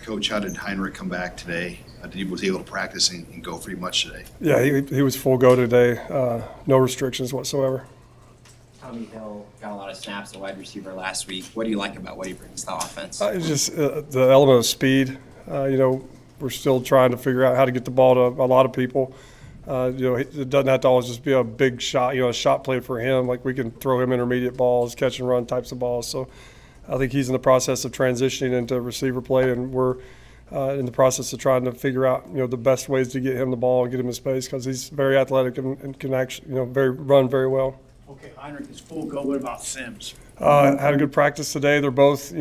Coach, how did Heinrich come back today? Was he able to practice and go pretty much today? Yeah, he was full go today. No restrictions whatsoever. Tommy Hill got a lot of snaps at wide receiver last week. What do you like about what he brings to the offense? It's just the element of speed. We're still trying to figure out how to get the ball to a lot of people. It doesn't have to always just be a big shot, a shot play for him. Like, we can throw him intermediate balls, catch and run types of balls. So I think he's in the process of transitioning into receiver play, and we're in the process of trying to figure out, the best ways to get him the ball and get him in space, because he's very athletic and can actually, run very well. Okay, Heinrich is full go. What about Sims? Had a good practice today. They're both,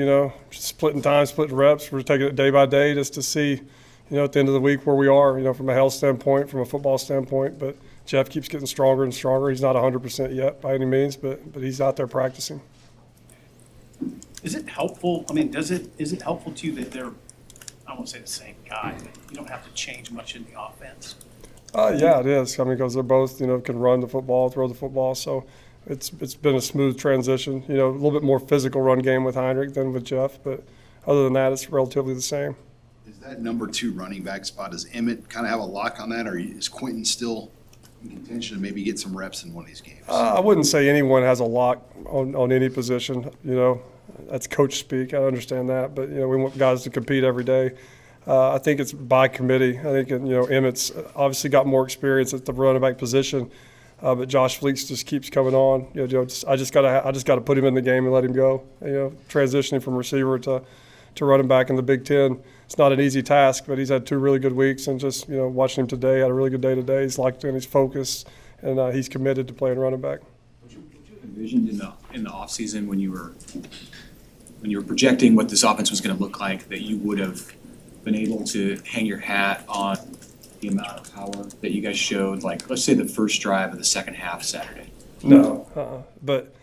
splitting time, splitting reps. We're taking it day by day just to see, at the end of the week where we are, from a health standpoint, from a football standpoint. But Jeff keeps getting stronger and stronger. He's not 100% yet by any means, but he's out there practicing. Is it helpful? I mean, is it helpful to you that they're, I won't say the same guy, but you don't have to change much in the offense? Yeah, it is. I mean, because they're both, can run the football, throw the football. So it's been a smooth transition. A little bit more physical run game with Heinrich than with Jeff, but other than that, it's relatively the same. Is that number 2 running back spot, does Emmett kind of have a lock on that, or is Quentin still in contention to maybe get some reps in one of these games? I wouldn't say anyone has a lock on any position. That's coach speak. I understand that, but we want guys to compete every day. I think it's by committee. I think Emmett's obviously got more experience at the running back position, but Josh Fleeks just keeps coming on. I just got to put him in the game and let him go. Transitioning from receiver to running back in the Big Ten, it's not an easy task, but he's had 2 really good weeks, and just watching him today, had a really good day today. He's locked in, he's focused, and he's committed to playing running back. What you envisioned in the offseason when you were projecting what this offense was going to look like, that you would have been able to hang your hat on the amount of power that you guys showed, like, let's say the first drive of the second half Saturday? No, but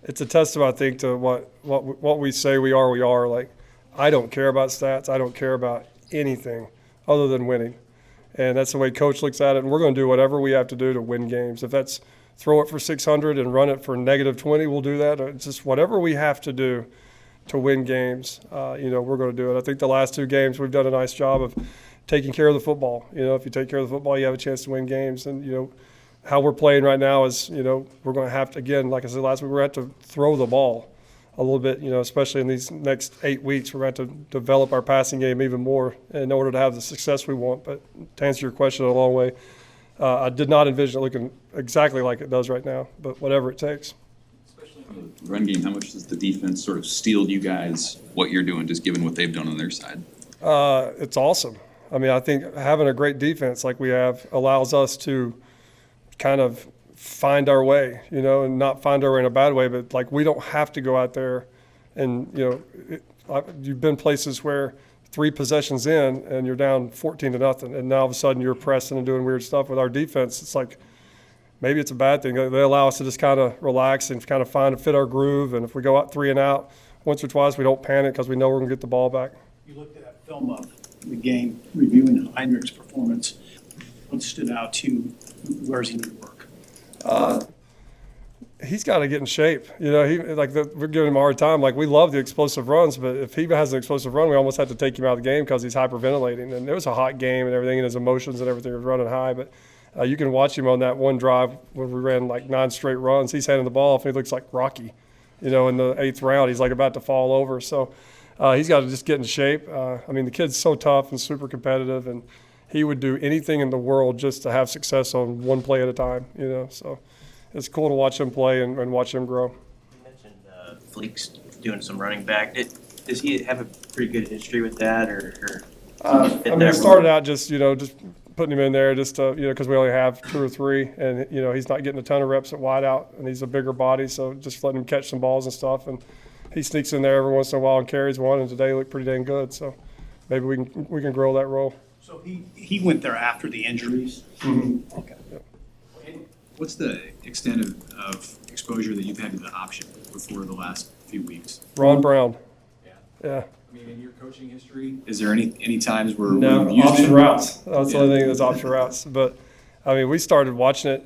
it's a testament, I think, to what we say we are. Like, I don't care about stats. I don't care about anything other than winning. And that's the way Coach looks at it. And we're going to do whatever we have to do to win games. If that's throw it for 600 and run it for -20, we'll do that. It's just whatever we have to do to win games, we're going to do it. I think the last 2 games we've done a nice job of taking care of the football. If you take care of the football, you have a chance to win games. And, how we're playing right now is, we're going to have to, again, like I said last week, we're going to have to throw the ball a little bit, especially in these next 8 weeks. We're going to have to develop our passing game even more in order to have the success we want. But to answer your question in a long way, I did not envision it looking exactly like it does right now, but whatever it takes. Especially in the run game, how much does the defense sort of steal you guys what you're doing, just given what they've done on their side? It's awesome. I mean, I think having a great defense like we have allows us to kind of find our way, and not find our way in a bad way, but like we don't have to go out there and, you've been places where 3 possessions in and you're down 14-0, and now all of a sudden you're pressing and doing weird stuff. With our defense, it's like maybe it's a bad thing. They allow us to just kind of relax and kind of fit our groove, and if we go out 3 and out once or twice, we don't panic because we know we're going to get the ball back. You looked at that film of the game, reviewing Heinrich's performance. What stood out to you? Where does he need to work? He's got to get in shape. We're giving him a hard time. Like, we love the explosive runs, but if he has an explosive run, we almost have to take him out of the game because he's hyperventilating. And it was a hot game and everything, and his emotions and everything was running high. But you can watch him on that one drive when we ran like 9 straight runs. He's handing the ball off, and he looks like Rocky. In the 8th round, he's like about to fall over. So he's got to just get in shape. The kid's so tough and super competitive, and he would do anything in the world just to have success on one play at a time, So it's cool to watch him play and watch him grow. You mentioned Fleeks doing some running back. Does he have a pretty good history with that, or it started out just putting him in there just to, because we only have 2 or 3, and he's not getting a ton of reps at wide out, and he's a bigger body, so just letting him catch some balls and stuff, and he sneaks in there every once in a while and carries one, and today he looked pretty dang good. So maybe we can grow that role. So he went there after the injuries. Mm-hmm. Okay. Yep. What's the extent of exposure that you've had to the option before the last few weeks? Ron Brown. Yeah. I mean, in your coaching history, is there any times where No, you've used option it? routes. That's the only thing that's option routes. But we started watching it,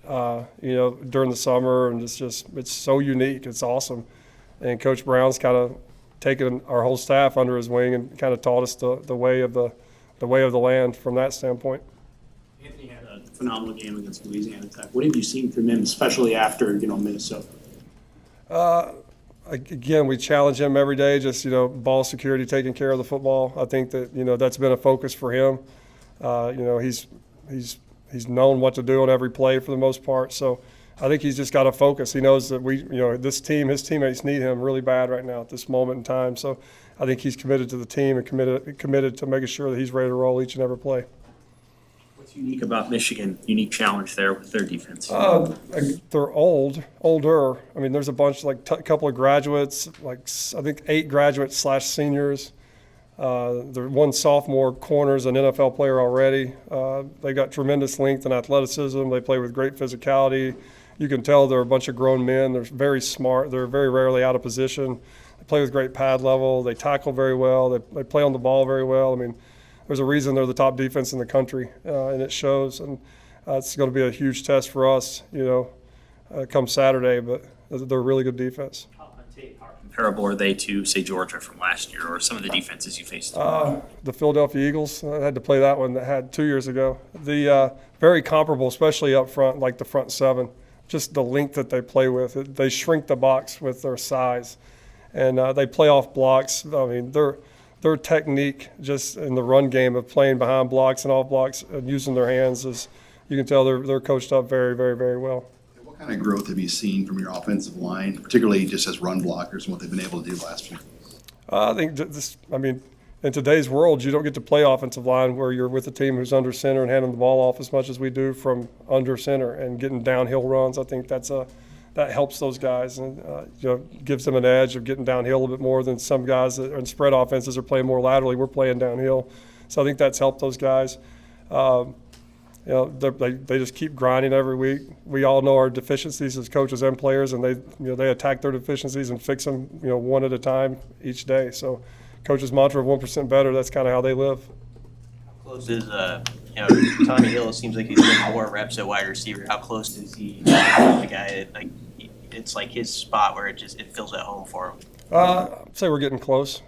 during the summer, and it's so unique. It's awesome. And Coach Brown's kind of taken our whole staff under his wing and kind of taught us the way of the land from that standpoint. Anthony had a phenomenal game against Louisiana Tech. What have you seen from him, especially after, Minnesota? Again, we challenge him every day, just, ball security, taking care of the football. I think that, that's been a focus for him. He's known what to do on every play for the most part. So I think he's just got to focus. He knows that his teammates need him really bad right now at this moment in time. So I think he's committed to the team and committed to making sure that he's ready to roll each and every play. What's unique about Michigan? Unique challenge there with their defense? They're older. I mean, there's a bunch, a couple of graduates, I think 8 graduates/seniors. The one sophomore corner's an NFL player already. They got tremendous length and athleticism. They play with great physicality. You can tell they're a bunch of grown men. They're very smart. They're very rarely out of position. They play with great pad level. They tackle very well. They play on the ball very well. I mean, there's a reason they're the top defense in the country, and it shows. And it's going to be a huge test for us, come Saturday. But they're a really good defense. How comparable are they to, say, Georgia from last year, or some of the defenses you faced? The Philadelphia Eagles, I had to play that one that had 2 years ago. Very comparable, especially up front, like the front seven. Just the length that they play with. They shrink the box with their size, and they play off blocks. I mean, their technique just in the run game of playing behind blocks and off blocks and using their hands is, you can tell they're coached up very, very, very well. What kind of growth have you seen from your offensive line, particularly just as run blockers and what they've been able to do last few years? I think in today's world, you don't get to play offensive line where you're with a team who's under center and handing the ball off as much as we do from under center and getting downhill runs. I think that helps those guys and gives them an edge of getting downhill a little bit more than some guys that are in spread offenses are playing more laterally. We're playing downhill, so I think that's helped those guys. They just keep grinding every week. We all know our deficiencies as coaches and players, and they attack their deficiencies and fix them one at a time each day. So, coach's mantra of 1% better. That's kind of how they live. How close is Tommy Hill? It seems like he's getting more reps at wide receiver. How close is he? The guy it's like his spot where it feels at home for him. I'd say we're getting close.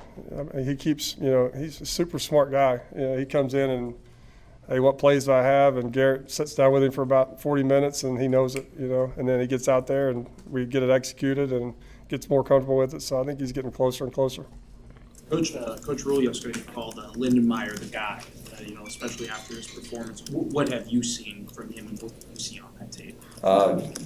He keeps, he's a super smart guy. He comes in and, hey, what plays do I have? And Garrett sits down with him for about 40 minutes, and he knows it, and then he gets out there and we get it executed and gets more comfortable with it. So I think he's getting closer and closer. Coach Rule yesterday called Lindenmeyer the guy, especially after his performance. What have you seen from him, and what do you see on that tape?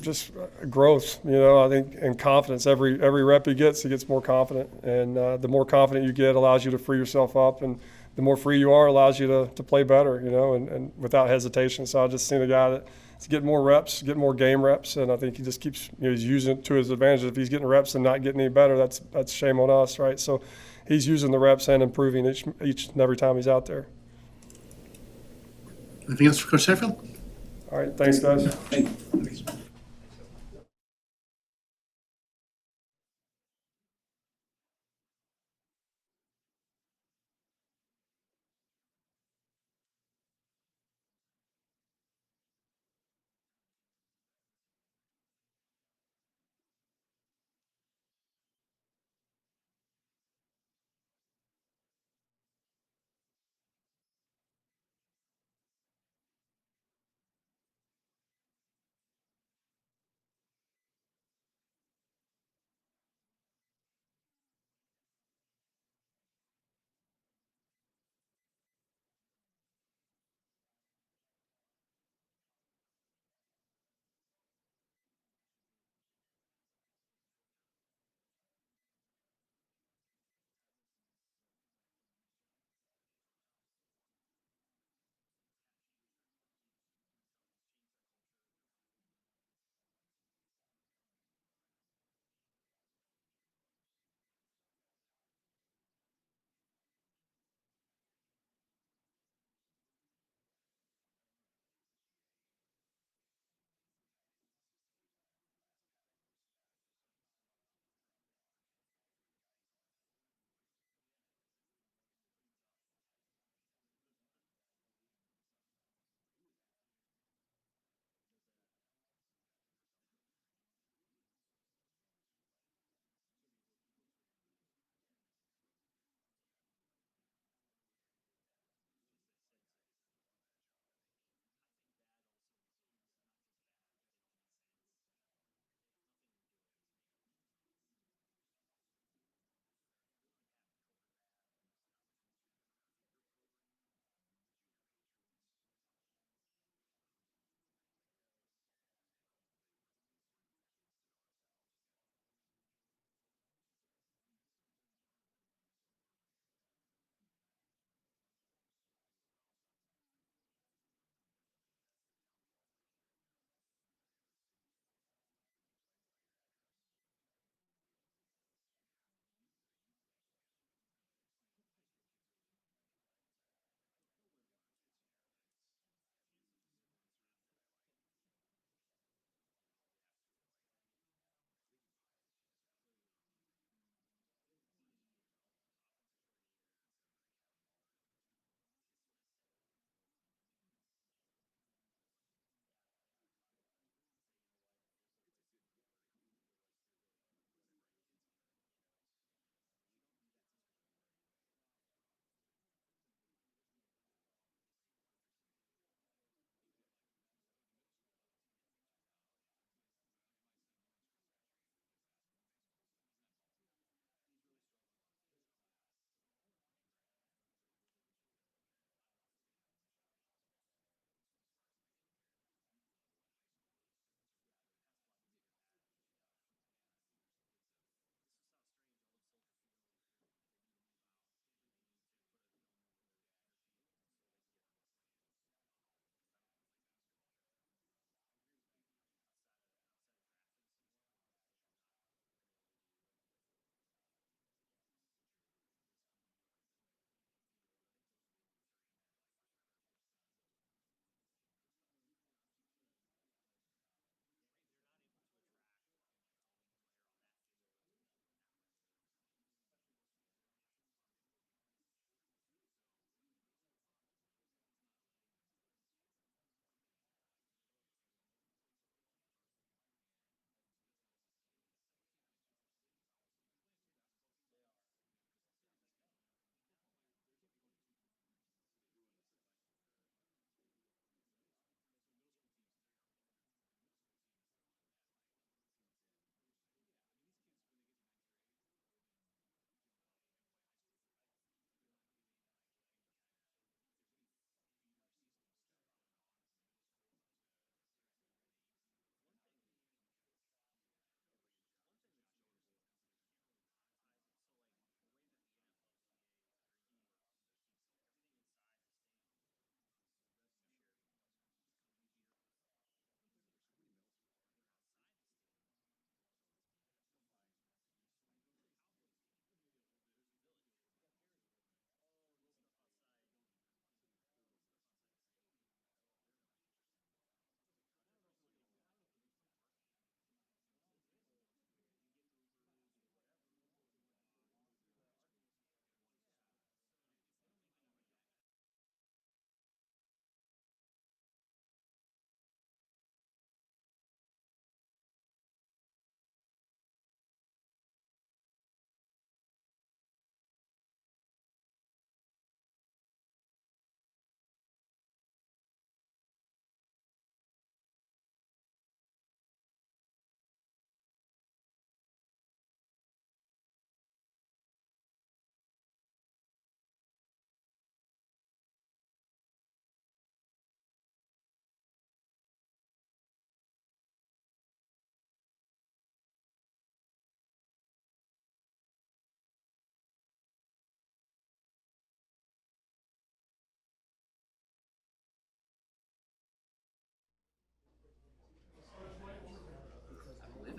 Just growth, I think, and confidence. Every rep he gets more confident. And the more confident you get allows you to free yourself up. And the more free you are allows you to play better, and without hesitation. So I've just seen a guy that's getting more reps, getting more game reps. And I think he just keeps, he's using it to his advantage. If he's getting reps and not getting any better, that's shame on us, right? So he's using the reps and improving each and every time he's out there. Anything else for Coach Satterfield? All right, thanks, guys. Thanks.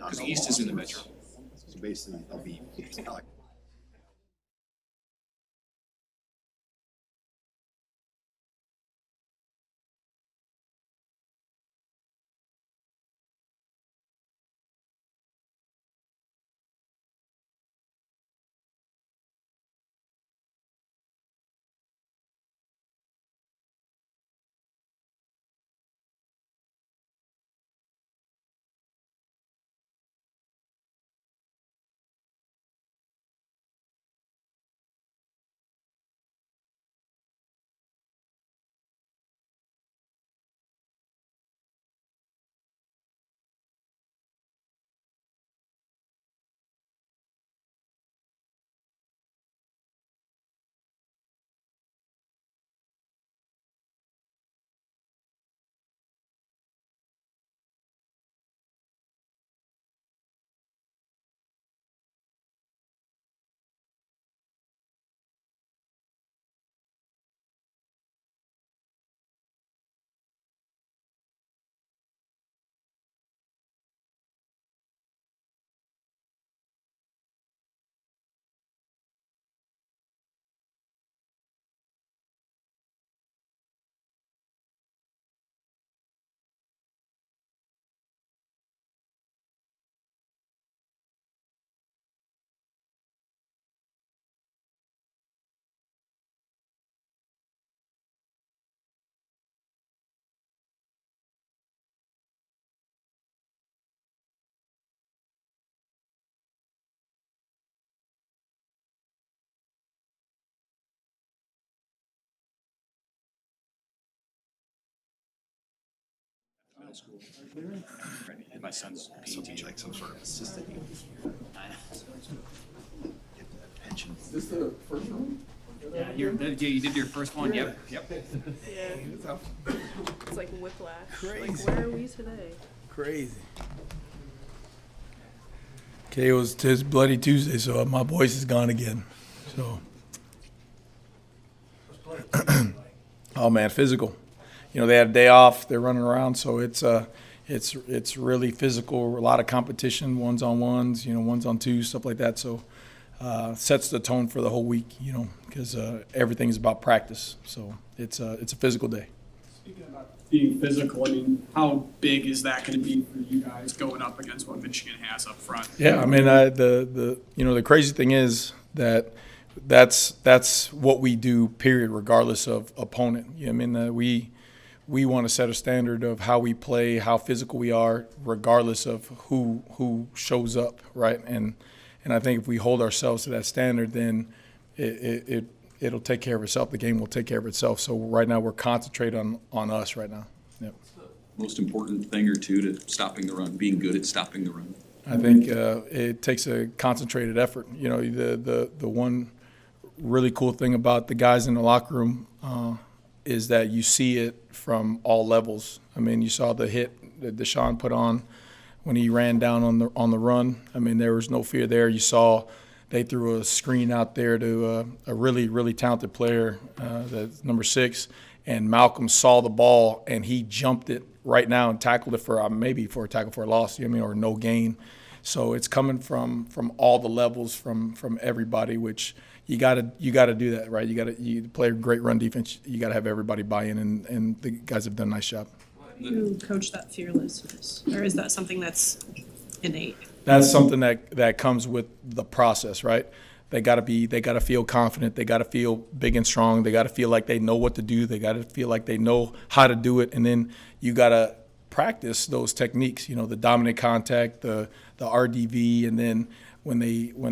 Because East is in the metro. So basically, they'll be, it's not like Middle school. My son's something PE teacher. like some sort of assistant. Get that pension. Yeah, you did your first one, yep. Yeah. It's like whiplash. Like, where are we today? Crazy. Okay, it's Bloody Tuesday, so my voice is gone again. So, oh man, physical. You know, they had a day off. They're running around, so it's really physical. A lot of competition, ones on ones, you know, ones on twos, stuff like that. So, sets the tone for the whole week. You know, because everything's about practice. So it's a physical day. Speaking about being physical, I mean, how big is that going to be for you guys going up against what Michigan has up front? Yeah, I mean, the crazy thing is that that's what we do, period, regardless of opponent. I mean, we want to set a standard of how we play, how physical we are, regardless of who shows up, right? And I think if we hold ourselves to that standard, then it'll take care of itself. The game will take care of itself. So right now we're concentrated on us right now. Yep. Most important thing or two to stopping the run, being good at stopping the run. I think it takes a concentrated effort. You know, the one really cool thing about the guys in the locker room is that you see it from all levels. I mean, you saw the hit that Deshaun put on when he ran down on the run. I mean, there was no fear there. You saw they threw a screen out there to a really, really talented player, that's number 6, and Malcolm saw the ball and he jumped it right now and tackled it for maybe for a tackle for a loss, you know what I mean, or no gain. So it's coming from all the levels, from everybody, which you gotta do that, right? You play a great run defense. You gotta have everybody buy in, and the guys have done a nice job. You coach that fearlessness, or is that something that's innate? That's something that comes with the process, right? They gotta feel confident. They gotta feel big and strong. They gotta feel like they know what to do. They gotta feel like they know how to do it, and then you gotta practice those techniques. You know, the dominant contact, the RDV, and then when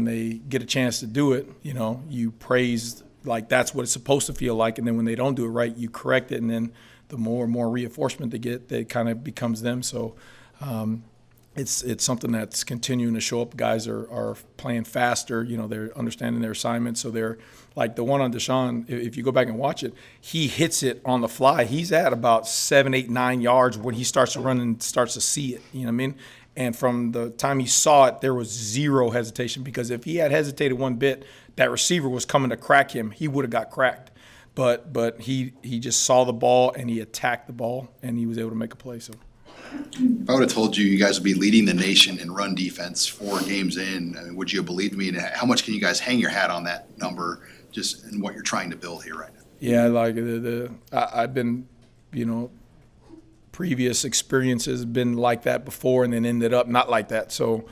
they get a chance to do it, you know, you praise like that's what it's supposed to feel like, and then when they don't do it right, you correct it, and then the more and more reinforcement they get, that kind of becomes them. So it's something that's continuing to show up. Guys are playing faster. You know, they're understanding their assignments. So they're like the one on Deshaun. If you go back and watch it, he hits it on the fly. He's at about 7, 8, 9 yards when he starts to run and starts to see it. You know what I mean? And from the time he saw it, there was zero hesitation, because if he had hesitated one bit, that receiver was coming to crack him. He would have got cracked. But he just saw the ball and he attacked the ball and he was able to make a play. So If I would have told you guys would be leading the nation in run defense 4 games in, I mean, would you have believed me? And how much can you guys hang your hat on that number just in what you're trying to build here right now? Yeah, like I've been, previous experiences been like that before and then ended up not like that. So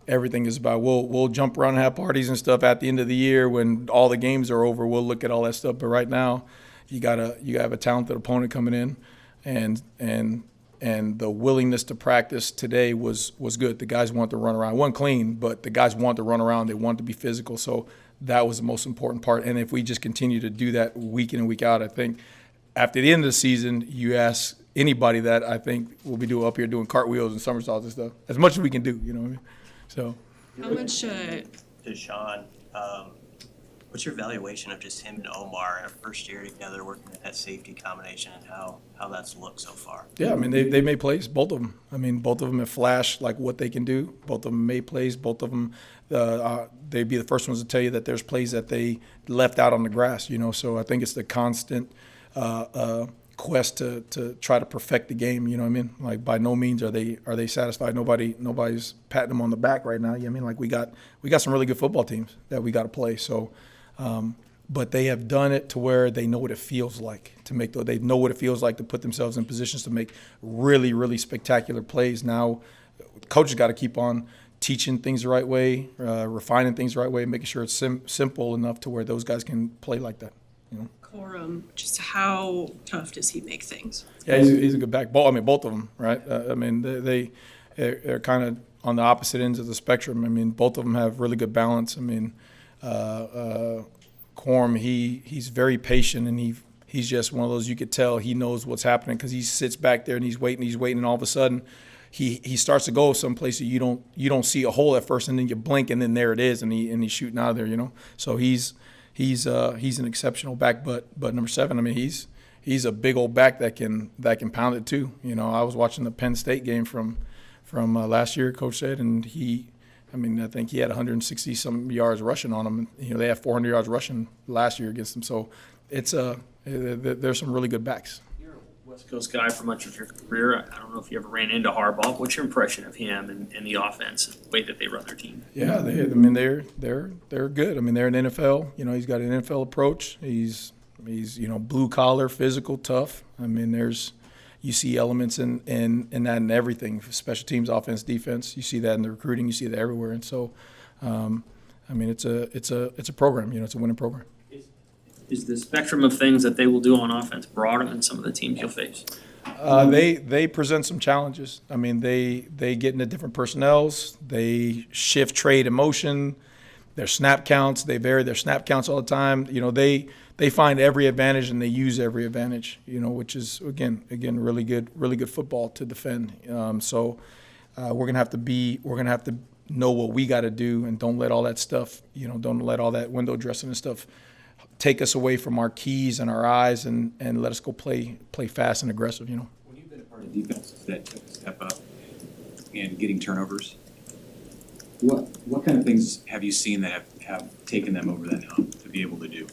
everything is about we'll jump around and have parties and stuff at the end of the year when all the games are over. We'll look at all that stuff. But right now, you have a talented opponent coming in, and the willingness to practice today was good. The guys want to run around. It wasn't clean, but the guys want to run around. They want to be physical. So that was the most important part. And if we just continue to do that week in and week out, I think after the end of the season, you ask anybody that, I think we'll be up here doing cartwheels and somersaults and stuff. As much as we can do, you know what I mean? So. How much, To Sean, what's your evaluation of just him and Omar in a first year together working at that safety combination and how that's looked so far? Yeah, I mean, they made plays, both of them. I mean, both of them have flashed like what they can do. Both of them made plays. Both of them, they'd be the first ones to tell you that there's plays that they left out on the grass, So I think it's the constant quest to try to perfect the game, you know what I mean? Like by no means are they satisfied. Nobody's patting them on the back right now. You know what I mean? Like we got some really good football teams that we got to play. So, but they have done it to where they know what it feels like to make. They know what it feels like to put themselves in positions to make really, really spectacular plays. Now, coaches got to keep on teaching things the right way, refining things the right way, making sure it's simple enough to where those guys can play like that. Corum, just how tough does he make things? Yeah, he's a good back. I mean, both of them, right? I mean, they're kind of on the opposite ends of the spectrum. I mean, both of them have really good balance. I mean, Corum, he's very patient, and he's just one of those you could tell he knows what's happening because he sits back there and he's waiting, and all of a sudden he starts to go someplace that you don't see a hole at first, and then you blink, and then there it is, and he's shooting out of there, So he's an exceptional back, but number 7, I mean, he's a big old back that can pound it too. I was watching the Penn State game from last year, Coach said, and I think he had 160 some yards rushing on him. They had 400 yards rushing last year against him. So it's there's some really good backs. You're a West Coast guy for much of your career. I don't know if you ever ran into Harbaugh. What's your impression of him and the offense, the way that they run their team? Yeah, they're good. I mean, they're an NFL. He's got an NFL approach. He's blue collar, physical, tough. I mean, you see elements in that in everything, special teams, offense, defense. You see that in the recruiting. You see that everywhere. And so, I mean, it's a program. It's a winning program. Is the spectrum of things that they will do on offense broader than some of the teams you'll face? They present some challenges. I mean, they get into different personnels. They shift trade in motion. Their snap counts, they vary their snap counts all the time. They find every advantage and they use every advantage. Which is again really good football to defend. So we're gonna have to know what we got to do, and don't let all that stuff. Don't let all that window dressing and stuff take us away from our keys and our eyes, and let us go play fast and aggressive. When you've been a part of defenses that took a step up in getting turnovers, what kind of things have you seen that have taken them over that hump to be able to do?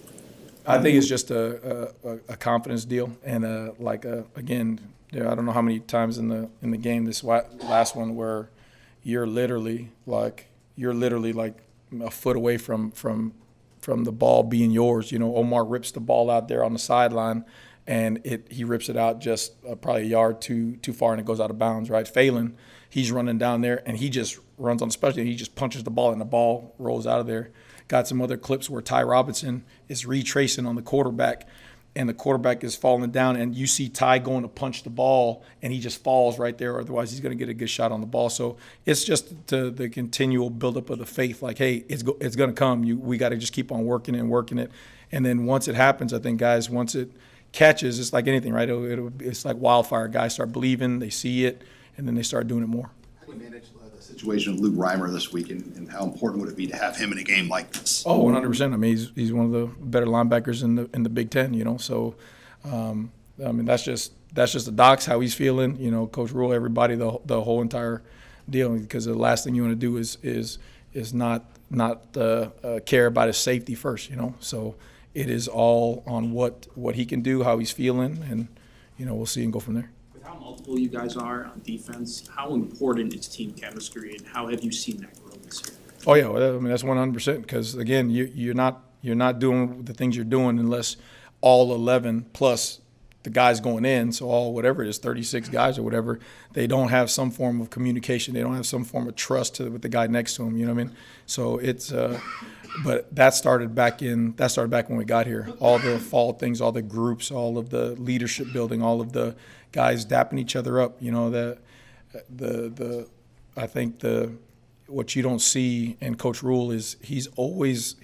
I think it's just a confidence deal, and again, I don't know how many times in the game this last one where you're literally like a foot away from the ball being yours. Omar rips the ball out there on the sideline, and he rips it out just probably a yard too far, and it goes out of bounds. Right, Phelan, he's running down there, and he just runs on the special team. He just punches the ball, and the ball rolls out of there. Got some other clips where Ty Robinson is retracing on the quarterback, and the quarterback is falling down, and you see Ty going to punch the ball, and he just falls right there. Otherwise, he's going to get a good shot on the ball. So it's just the continual buildup of the faith. Like, hey, it's going to come. We got to just keep on working it, and then once it happens, I think guys, once it catches, it's like anything, right? It's like wildfire. Guys start believing, they see it, and then they start doing it more. How do you manage the situation of Luke Reimer this week, and how important would it be to have him in a game like this? Oh, 100%. I mean, he's one of the better linebackers in the Big Ten. So, I mean, that's just the docs, how he's feeling. Coach Rule, everybody, the whole entire deal. Because the last thing you want to do is not care about his safety first. So it is all on what he can do, how he's feeling, and we'll see and go from there. With how how multiple you guys are on defense, how important is team chemistry, and how have you seen that grow this year? Oh yeah, well, I mean that's 100%. Because again, you're not doing the things you're doing unless all 11 plus the guys going in, so all whatever it is, 36 guys or whatever, they don't have some form of communication. They don't have some form of trust with the guy next to them. You know what I mean? So it's, but that started back when we got here. All the fall things, all the groups, all of the leadership building, all of the guys dapping each other up. You know, I think what you don't see in Coach Rule is he's always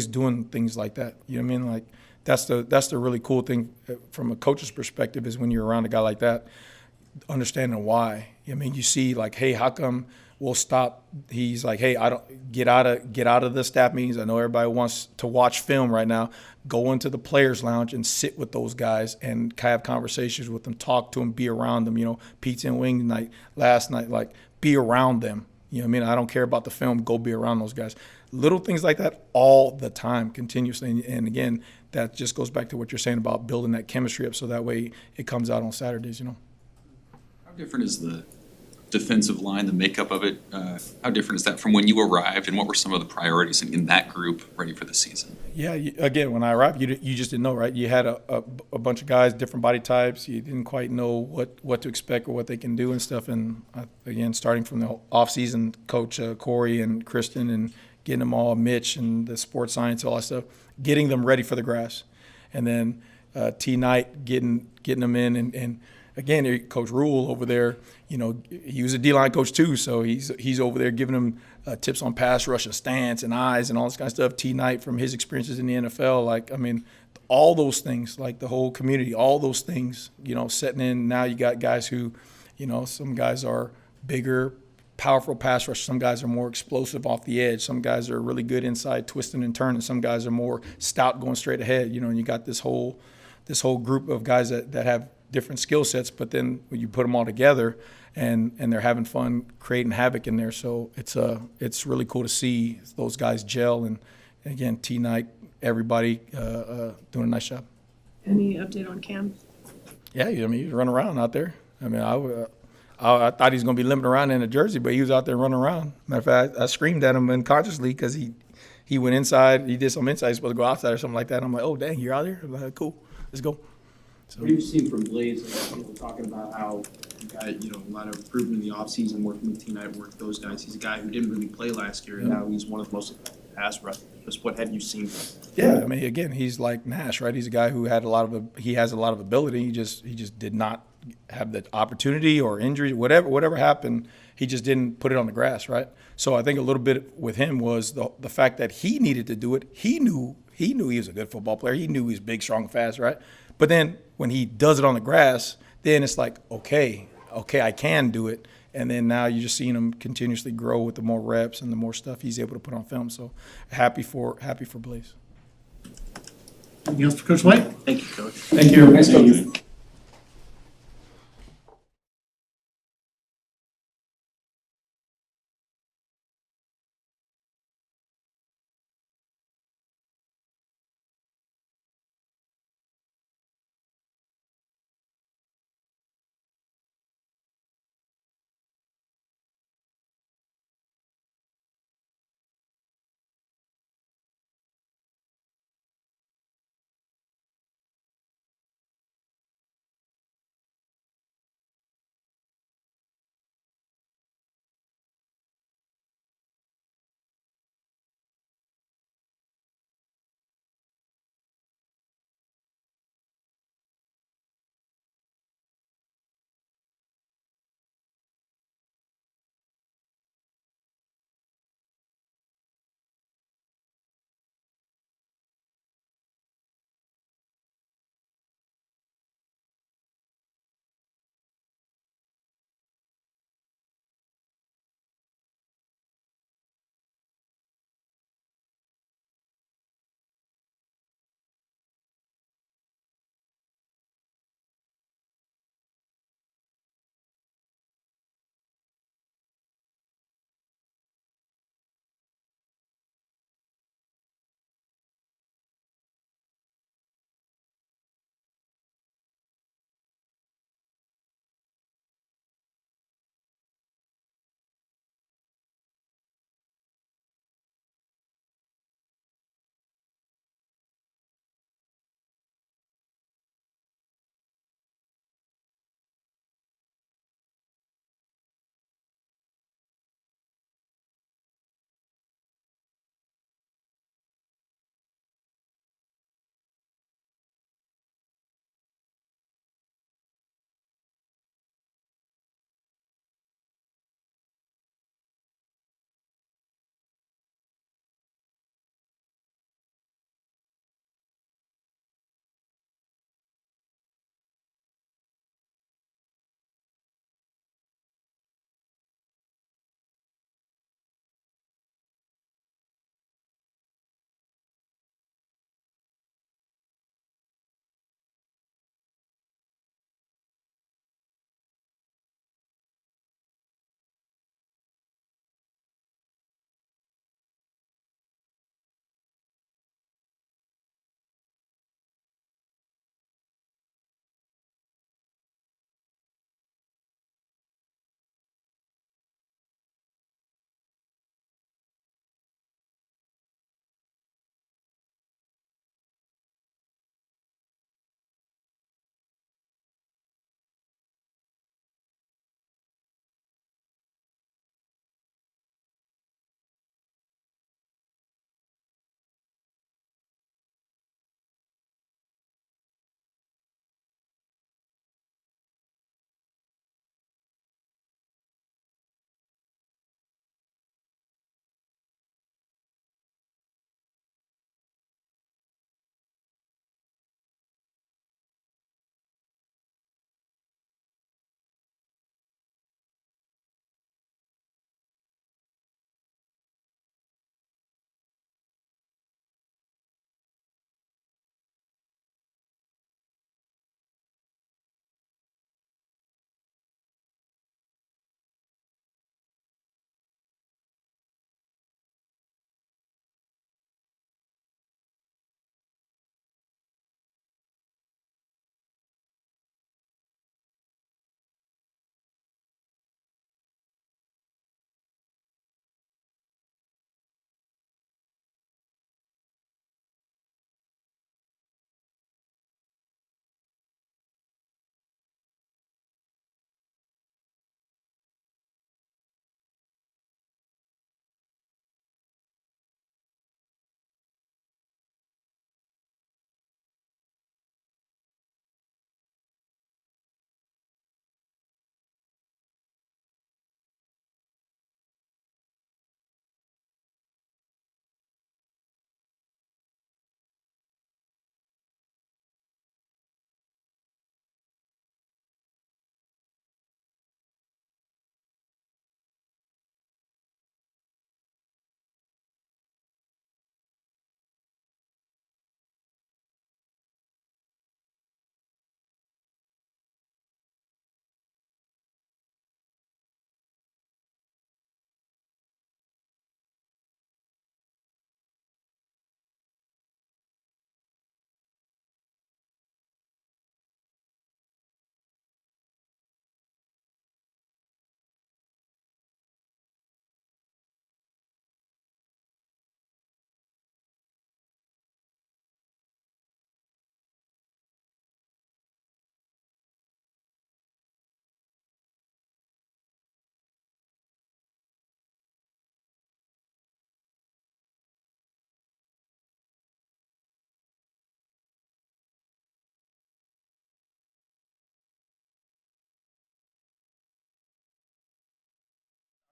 doing things like that. You know what I mean? Like that's the really cool thing from a coach's perspective is when you're around a guy like that, understanding why. I mean, you see like, hey, how come we'll stop? He's like, hey, I don't get out of the staff meetings. I know everybody wants to watch film right now. Go into the players' lounge and sit with those guys and have conversations with them, talk to them, be around them. You know, pizza and wing night last night, like be around them. You know what I mean? I don't care about the film. Go be around those guys. Little things like that all the time, continuously. And again, that just goes back to what you're saying about building that chemistry up so that way it comes out on Saturdays, you know. How different is the defensive line, the makeup of it? How different is that from when you arrived, and what were some of the priorities in that group ready for the season? Yeah, again, when I arrived, you just didn't know, right? You had a bunch of guys, different body types. You didn't quite know what to expect or what they can do and stuff. And again, starting from the off-season, Coach Corey and Kristen and getting them all, Mitch and the sports science, all that stuff, getting them ready for the grass. And then T. Knight getting them in. And again, Coach Rule over there, you know, he was a D-line coach too, so he's over there giving them tips on pass rush and stance and eyes and all this kind of stuff. T. Knight from his experiences in the NFL, like, I mean, all those things, like the whole community, all those things, you know, setting in. Now you got guys who, you know, some guys are bigger, powerful pass rush. Some guys are more explosive off the edge. Some guys are really good inside twisting and turning. Some guys are more stout going straight ahead. You know, and you got this whole group of guys that have different skill sets, but then when you put them all together and they're having fun creating havoc in there. So it's really cool to see those guys gel. And again, T. Knight, everybody doing a nice job. Any update on Cam? Yeah, I mean, he's running around out there. I mean, I thought he was going to be limping around in a jersey, but he was out there running around. Matter of fact, I screamed at him unconsciously because he went inside. He did something inside. He's supposed to go outside or something like that. I'm like, oh, dang, you're out here? I'm like, cool, let's go. So, What have you seen from Blaze? People talking about how you got, a lot of improvement in the offseason, working with T. Knight, working with those guys. He's a guy who didn't really play last year, and now he's one of the most effective pass rushers. Just what have you seen? Yeah, I mean, again, he's like Nash, right? He's a guy who has a lot of ability. He just did not have the opportunity or injury, whatever happened. He just didn't put it on the grass, right? So I think a little bit with him was the fact that he needed to do it. He knew he was a good football player. He knew he was big, strong, fast, right? But then when he does it on the grass, then it's like, okay, I can do it. And then now you're just seeing him continuously grow with the more reps and the more stuff he's able to put on film. So happy for Blaze. Anything else for Coach White? Thank you, Coach. Thank you. Nice talking.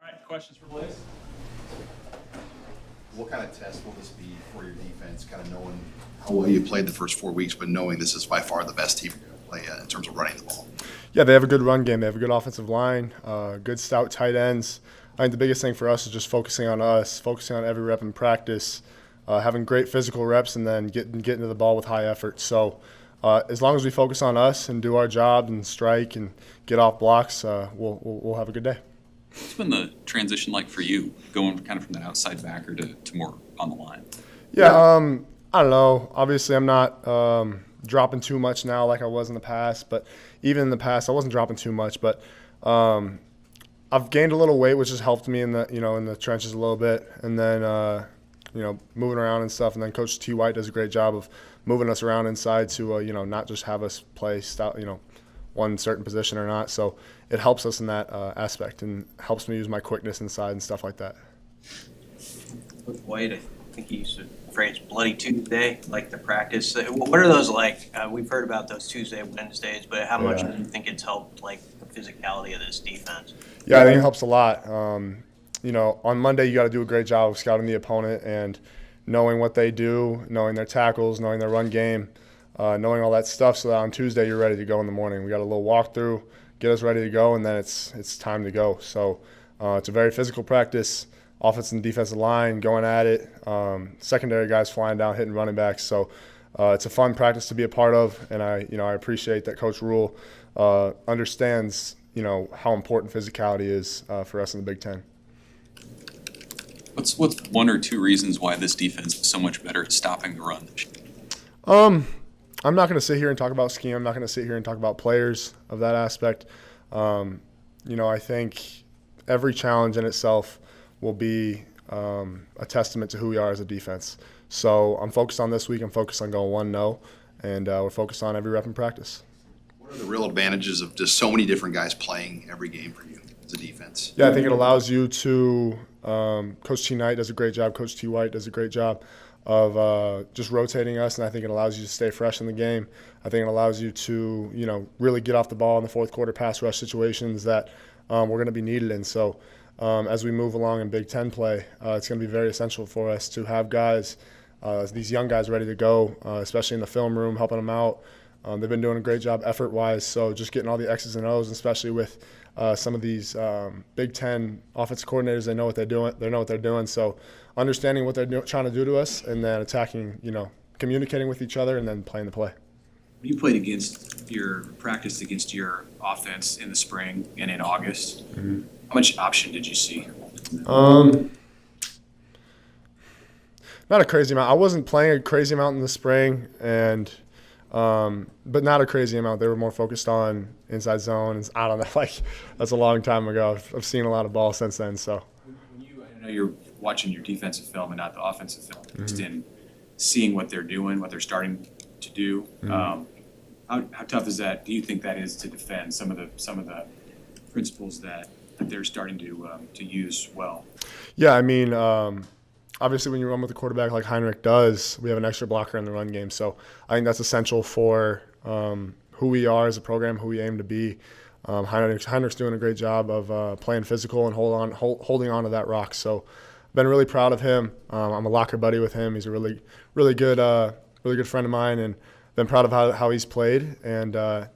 All right, questions for Blaze? What kind of test will this be for your defense, kind of knowing how well you played the first 4 weeks, but knowing this is by far the best team you're going to play in terms of running the ball? Yeah, they have a good run game. They have a good offensive line, good stout tight ends. I think the biggest thing for us is just focusing on us, focusing on every rep in practice, having great physical reps, and then getting to the ball with high effort. So as long as we focus on us and do our job and strike and get off blocks, we'll have a good day. What's been the transition like for you, going kind of from that outside backer to more on the line? Yeah, I don't know. Obviously, I'm not dropping too much now like I was in the past, but even in the past, I wasn't dropping too much. But I've gained a little weight, which has helped me in the trenches a little bit, and then moving around and stuff. And then Coach T. White does a great job of moving us around inside to not just have us play one certain position or not. So it helps us in that aspect and helps me use my quickness inside and stuff like that. With White, I think he used the phrase "bloody Tuesday," like the practice. What are those like? We've heard about those Tuesday, Wednesdays, but how much do you think it's helped, like the physicality of this defense? Yeah, I think it helps a lot. On Monday you got to do a great job of scouting the opponent and knowing what they do, knowing their tackles, knowing their run game, knowing all that stuff, so that on Tuesday you're ready to go in the morning. We got a little walkthrough, get us ready to go, and then it's time to go. So it's a very physical practice. Offensive and defensive line going at it, secondary guys flying down, hitting running backs. So it's a fun practice to be a part of, and I appreciate that Coach Rule understands how important physicality is for us in the Big Ten. What's one or two reasons why this defense is so much better at stopping the run this year? I'm not going to sit here and talk about scheme. I'm not going to sit here and talk about players of that aspect. I think every challenge in itself will be a testament to who we are as a defense. So I'm focused on this week. I'm focused on going 1-0, and we're focused on every rep in practice. What are the real advantages of just so many different guys playing every game for you as a defense? Yeah, I think it allows you to Coach T. Knight does a great job. Coach T. White does a great job of just rotating us, and I think it allows you to stay fresh in the game. I think it allows you to, really get off the ball in the fourth quarter pass rush situations that we're going to be needed in. So as we move along in Big Ten play, it's going to be very essential for us to have guys, these young guys ready to go, especially in the film room, helping them out. They've been doing a great job effort-wise, so just getting all the X's and O's, especially with some of these Big Ten offensive coordinators, they know what they're doing. They know what they're doing. So understanding what they're trying to do to us, and then attacking, communicating with each other, and then playing the play. You practiced against your offense in the spring and in August. Mm-hmm. How much option did you see? Not a crazy amount. I wasn't playing a crazy amount in the spring, and but not a crazy amount. They were more focused on inside zone. And I don't know, that's a long time ago. I've seen a lot of ball since then. So I know you're watching your defensive film and not the offensive film, just in seeing what they're doing, what they're starting to do. Mm-hmm. How tough is that? Do you think that is to defend some of the principles that they're starting to use well? Yeah, I mean, obviously when you run with a quarterback like Heinrich does, we have an extra blocker in the run game. So I think that's essential for who we are as a program, who we aim to be. Heinrich's doing a great job of playing physical and holding on to that rock. So I've been really proud of him. I'm a locker buddy with him. He's a really good friend of mine, and been proud of how he's played. And I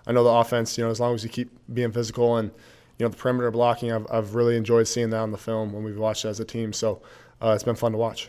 know the offense, as long as you keep being physical and the perimeter blocking, I've really enjoyed seeing that on the film when we've watched it as a team. So it's been fun to watch.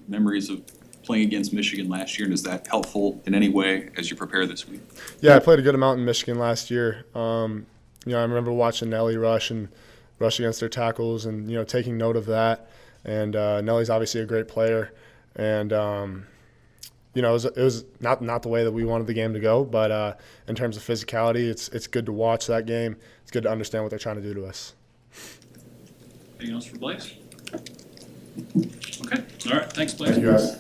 Memories of playing against Michigan last year, and is that helpful in any way as you prepare this week? Yeah, I played a good amount in Michigan last year. I remember watching Nelly rush against their tackles, and taking note of that. And Nelly's obviously a great player, and it was not the way that we wanted the game to go, but in terms of physicality, it's good to watch that game. It's good to understand what they're trying to do to us. Anything else for Blaze? Okay. All right. Thanks, Blaze. Thank you, guys.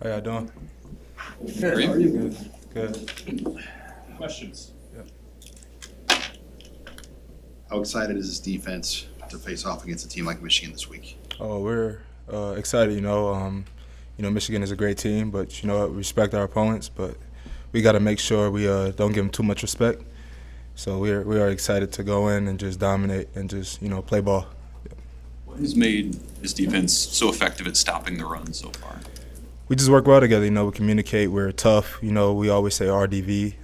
How y'all doing? Good. How are you? Good. Questions? How excited is this defense to face off against a team like Michigan this week? Oh, we're excited. Michigan is a great team, but we respect our opponents. But we got to make sure we don't give them too much respect. So we are excited to go in and just dominate and just play ball. What has made this defense so effective at stopping the run so far? We just work well together. We communicate. We're tough. We always say RDV,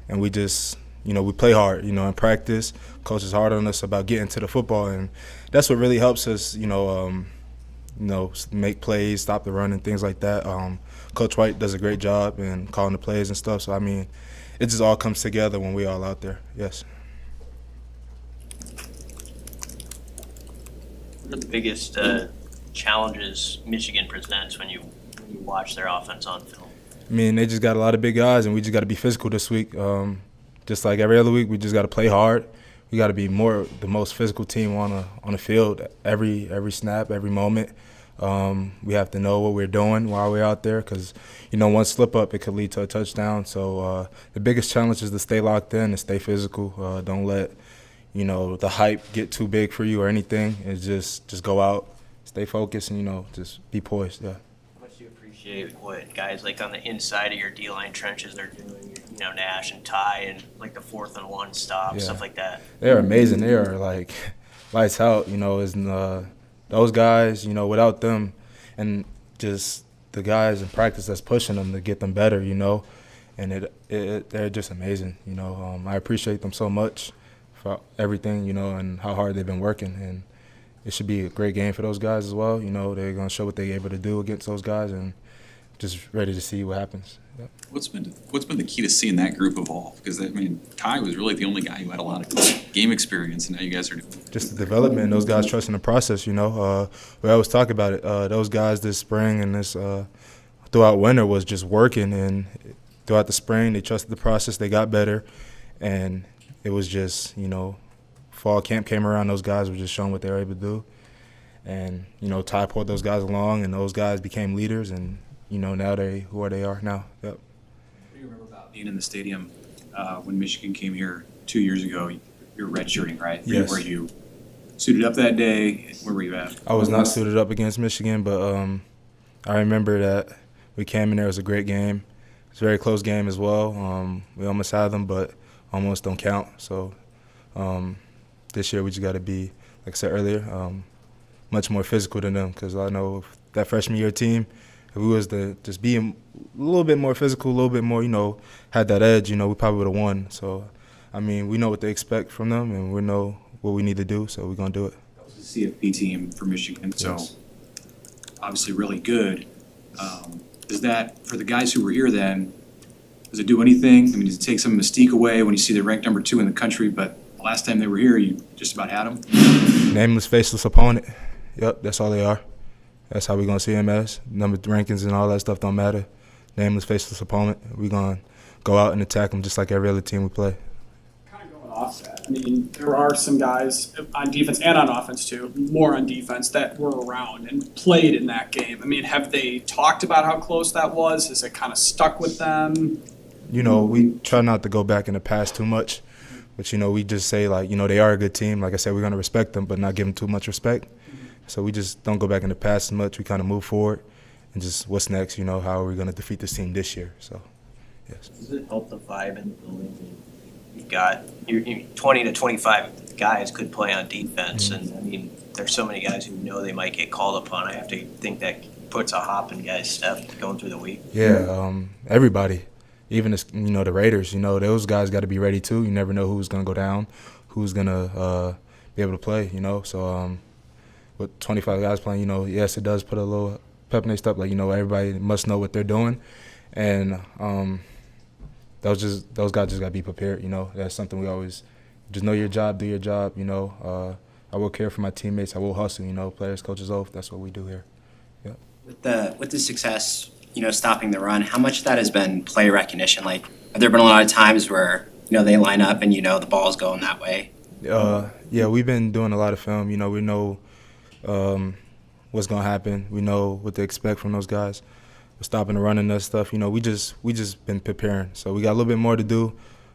and we just we play hard. In practice, coach is hard on us about getting to the football, and that's what really helps us. Make plays, stop the run, and things like that. Coach White does a great job in calling the plays and stuff. So it just all comes together when we all out there. Yes. What are the biggest challenges Michigan presents when you watch their offense on film? They just got a lot of big guys, and we just got to be physical this week. Just like every other week, we just got to play hard. We got to be the most physical team on the field every snap, every moment. We have to know what we're doing while we're out there because, one slip up, it could lead to a touchdown. So the biggest challenge is to stay locked in and stay physical. Don't let, the hype get too big for you or anything. It's just go out, stay focused, and, just be poised. Yeah. How much do you appreciate what guys like on the inside of your D-line trenches are doing, Nash and Ty and like the 4th and 1 stop, stuff like that? They're amazing. They are like lights out, those guys, without them and just the guys in practice that's pushing them to get them better, and they're just amazing, I appreciate them so much for everything, and how hard they've been working, and it should be a great game for those guys as well. They're going to show what they're able to do against those guys and just ready to see what happens. Yep. What's been the key to seeing that group evolve? Because Ty was really the only guy who had a lot of game experience, and now you guys are just the development. Those guys trusting the process. We always talk about it. Those guys this spring and this throughout winter was just working, and throughout the spring they trusted the process. They got better, and it was just fall camp came around. Those guys were just showing what they were able to do, and Ty pulled those guys along, and those guys became leaders, and now they who they are now. Yep. What do you remember about being in the stadium when Michigan came here 2 years ago? You were redshirting, right? Yes. Were you suited up that day? Where were you at? I was not suited up against Michigan, but I remember that we came in there. It was a great game. It was a very close game as well. We almost had them, but almost don't count. So this year we just got to be, like I said earlier, much more physical than them because I know that freshman year team, if we was to just be a little bit more physical, a little bit more, had that edge, we probably would have won. So, we know what they expect from them, and we know what we need to do, so we're going to do it. That was the CFP team for Michigan, so Yes. obviously really good. Does that, for the guys who were here then, does it do anything? Does it take some mystique away when you see they're ranked number 2 in the country, but the last time they were here, you just about had them? Nameless, faceless opponent. Yep, that's all they are. That's how we're going to see them as. Number rankings and all that stuff don't matter. Nameless, faceless opponent. We're going to go out and attack them just like every other team we play. Kind of going off that. There are some guys on defense and on offense too, more on defense, that were around and played in that game. Have they talked about how close that was? Has it kind of stuck with them? We try not to go back in the past too much. But, we just say, they are a good team. Like I said, we're going to respect them, but not give them too much respect. So we just don't go back in the past as much. We kind of move forward and just what's next, how are we going to defeat this team this year. So, yes. Does it help the vibe in the building? You've got your 20 to 25 guys could play on defense, and there's so many guys who know they might get called upon. I have to think that puts a hop in guys' step going through the week. Yeah, everybody, even the Raiders, those guys got to be ready too. You never know who's going to go down, who's going to be able to play, So with 25 guys playing, yes, it does put a little pep in their step. Everybody must know what they're doing, and those guys just got to be prepared. That's something we always just know your job, do your job. I will care for my teammates. I will hustle. Players, coaches, oath. That's what we do here. Yeah. With the success, stopping the run, how much of that has been play recognition? Have there been a lot of times where they line up and the ball's going that way? Yeah, we've been doing a lot of film. We know what's going to happen. We know what to expect from those guys. stopping the run and that stuff. You know, we just been preparing. So we got a little bit more to do.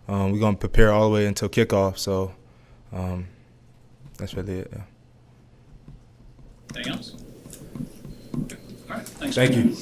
We're gonna prepare all the way until kickoff. So that's really it. Yeah. Anything else? All right, thanks. Thank you.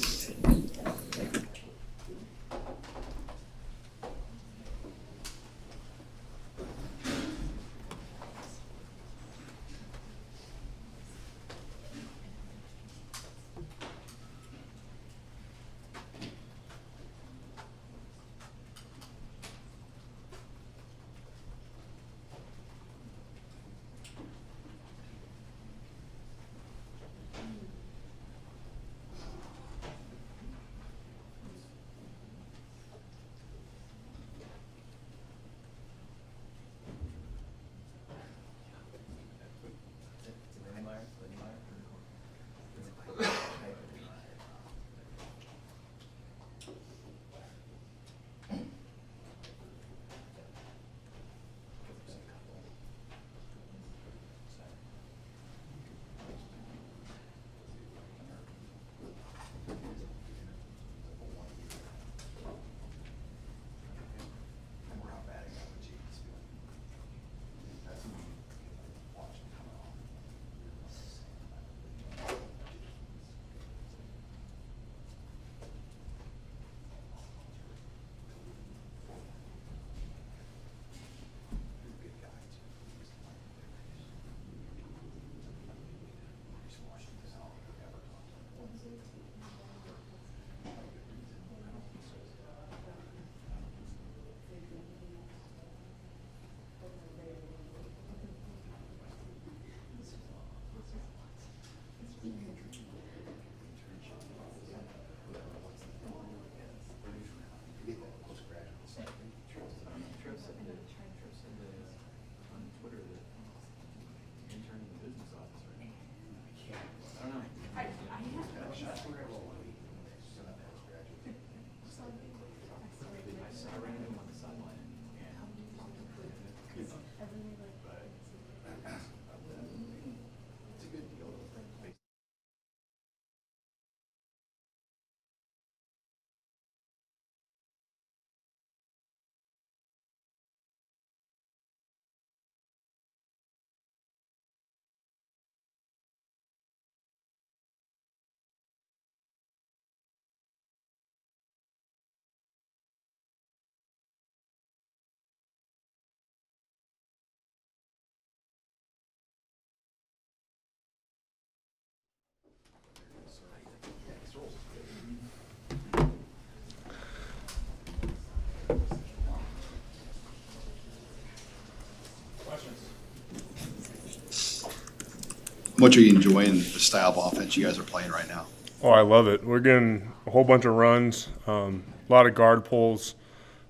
How much are you enjoying the style of offense you guys are playing right now? Oh, I love it. We're getting a whole bunch of runs, a lot of guard pulls.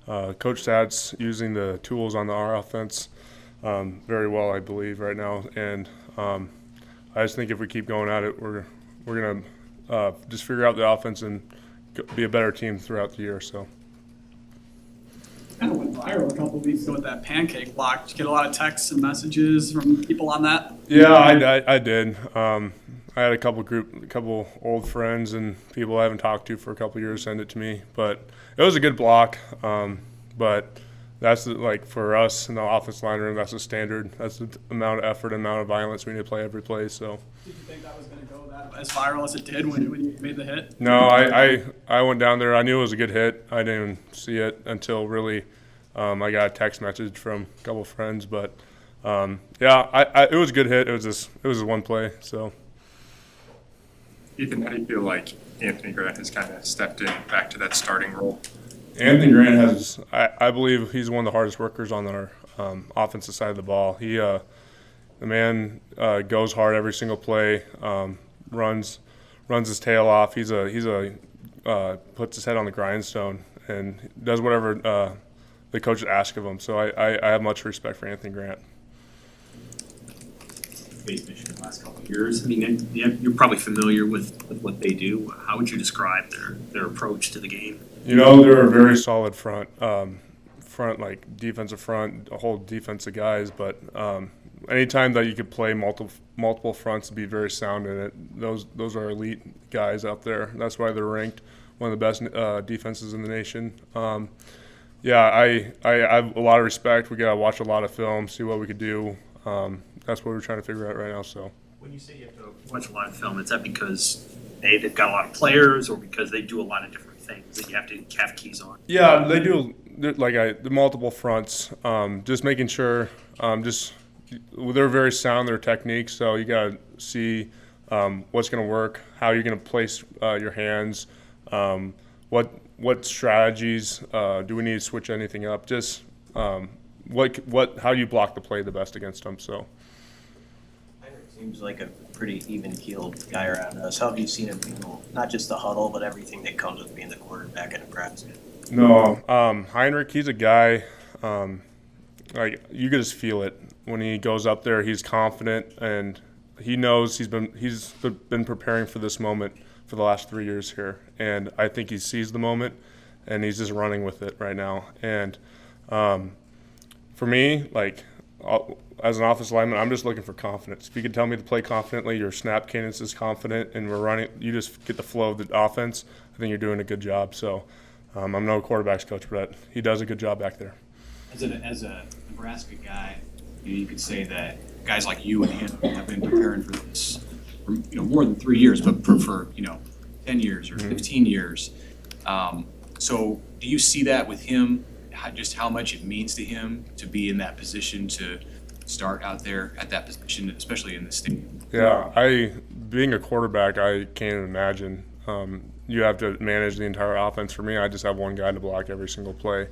Coach Sad's using the tools on our offense very well, I believe, right now. And I just think if we keep going at it, we're going to just figure out the offense and be a better team throughout the year. So. Kind of went viral a couple of weeks ago with that pancake block. Did you get a lot of texts and messages from people on that? Yeah, I did. I had a couple old friends and people I haven't talked to for a couple years send it to me. But it was a good block. But that's like for us in the offense line room, that's the standard. That's the amount of effort, amount of violence we need to play every play. So. Did you think that was going to go that as viral as it did when you made the hit? No, I went down there. I knew it was a good hit. I didn't even see it until really I got a text message from a couple of friends. But yeah, it was a good hit. It was just one play. So. Ethan, how do you feel like Anthony Grant has kind of stepped in back to that starting role? Anthony Grant has, I believe he's one of the hardest workers on our offensive side of the ball. The man goes hard every single play, runs his tail off. He's puts his head on the grindstone and does whatever the coaches ask of him. So I have much respect for Anthony Grant. Faced Michigan the last couple of years. I mean, you're probably familiar with what they do. How would you describe their approach to the game? You know, they're a very solid front like defensive front, a whole defensive guys. But anytime that you could play multiple fronts and be very sound in it, those are elite guys out there. That's why they're ranked one of the best defenses in the nation. Yeah, I have a lot of respect. We got to watch a lot of film, see what we could do. That's what we're trying to figure out right now. So. When you say you have to watch a lot of film, is that because they've got a lot of players, or because they do a lot of different things that you have to have keys on? Yeah, they do the multiple fronts. Just making sure, they're very sound their techniques. So you got to see what's going to work, how you're going to place your hands, what strategies do we need to switch anything up? Just how you block the play the best against them. So. Seems like a pretty even-keeled guy around us. How have you seen him handle not just the huddle, but everything that comes with being the quarterback at Nebraska? No, Heinrich, he's a guy, like you could just feel it when he goes up there. He's confident and he knows he's been preparing for this moment for the last 3 years here, and I think he sees the moment and he's just running with it right now. And for me, like. As an offensive lineman, I'm just looking for confidence. If you can tell me to play confidently, your snap cadence is confident, and we're running, you just get the flow of the offense, I think you're doing a good job. So I'm no quarterback's coach, but he does a good job back there. As a Nebraska guy, you could say that guys like you and him have been preparing for this for more than 3 years, but for 10 years or 15 years. So do you see that with him, just how much it means to him to be in that position to start out there at that position, especially in the stadium? Yeah, being a quarterback, I can't imagine. You have to manage the entire offense. For me, I just have one guy to block every single play.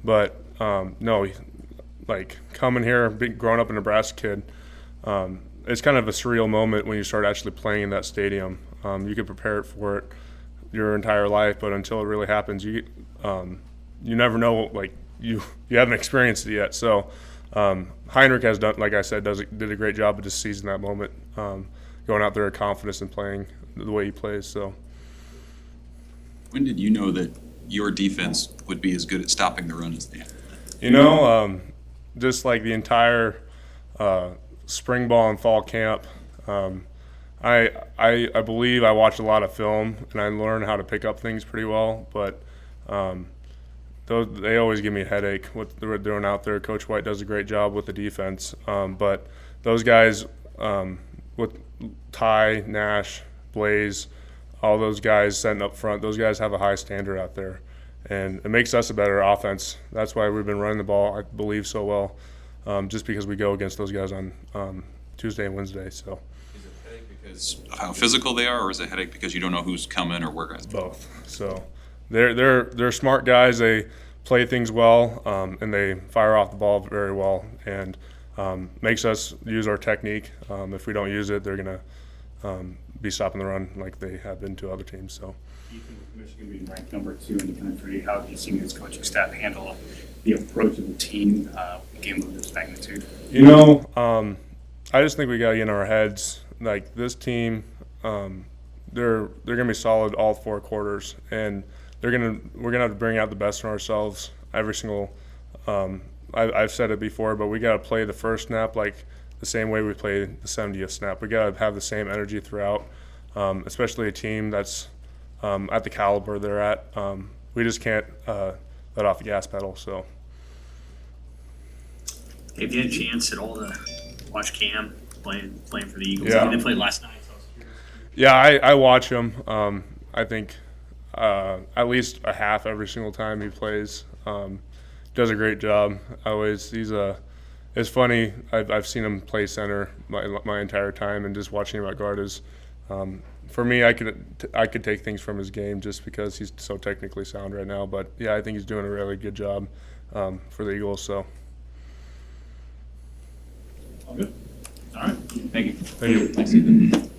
But no, like coming here, growing up a Nebraska kid, it's kind of a surreal moment when you start actually playing in that stadium. You can prepare for it your entire life, but until it really happens, you never know. Like you haven't experienced it yet. So Heinrich has done, like I said, did a great job of just seizing that moment, going out there with confidence and playing the way he plays. So. When did you know that your defense would be as good at stopping the run as they are? Just like the entire spring ball and fall camp, I believe I watched a lot of film and I learned how to pick up things pretty well, but they always give me a headache what they're doing out there. Coach White does a great job with the defense, but those guys with Ty, Nash, Blaze, all those guys setting up front, those guys have a high standard out there, and it makes us a better offense. That's why we've been running the ball, I believe, so well, just because we go against those guys on Tuesday and Wednesday. So. Is it a headache because of how physical they are, or is it a headache because you don't know who's coming or where guys are? Both. So they're smart guys. They play things well, and they fire off the ball very well, and makes us use our technique. If we don't use it, they're going to be stopping the run like they have been to other teams. So. Ethan, with Michigan being ranked number 2 in the country, how have you seen his coaching staff handle the approach of the team, game of this magnitude? I just think we got to get in our heads. Like this team, they're going to be solid all 4 quarters, and we're going to have to bring out the best in ourselves every single. I've said it before, but we got to play the first snap like the same way we play the 70th snap. We got to have the same energy throughout, especially a team that's at the caliber they're at. We just can't let off the gas pedal. So. Have you had a chance at all to watch Cam playing for the Eagles? Yeah. They played last night. So yeah, I watch him. I think at least a half every single time he plays. Does a great job. It's funny. I've seen him play center my entire time, and just watching him at guard is, for me, I could take things from his game just because he's so technically sound right now. But yeah, I think he's doing a really good job for the Eagles. So. all good. All right. Thank you. Thank you. Thanks, Ethan.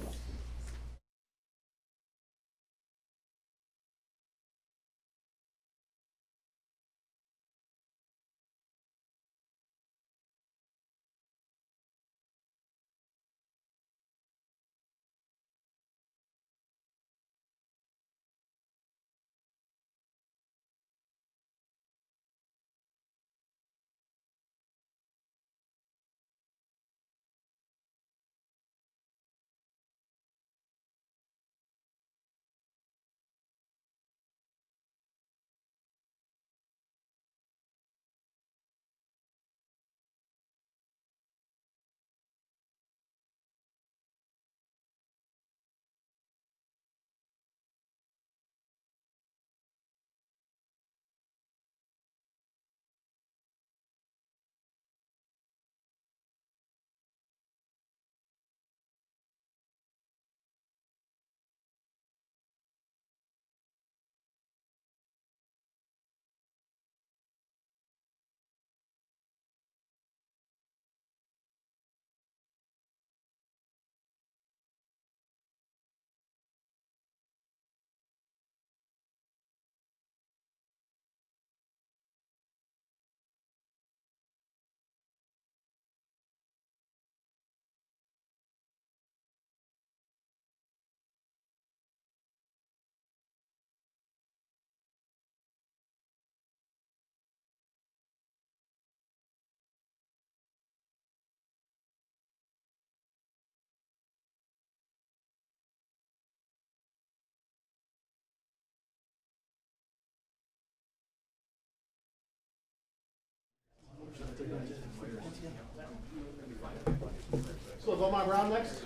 Omar Brown next.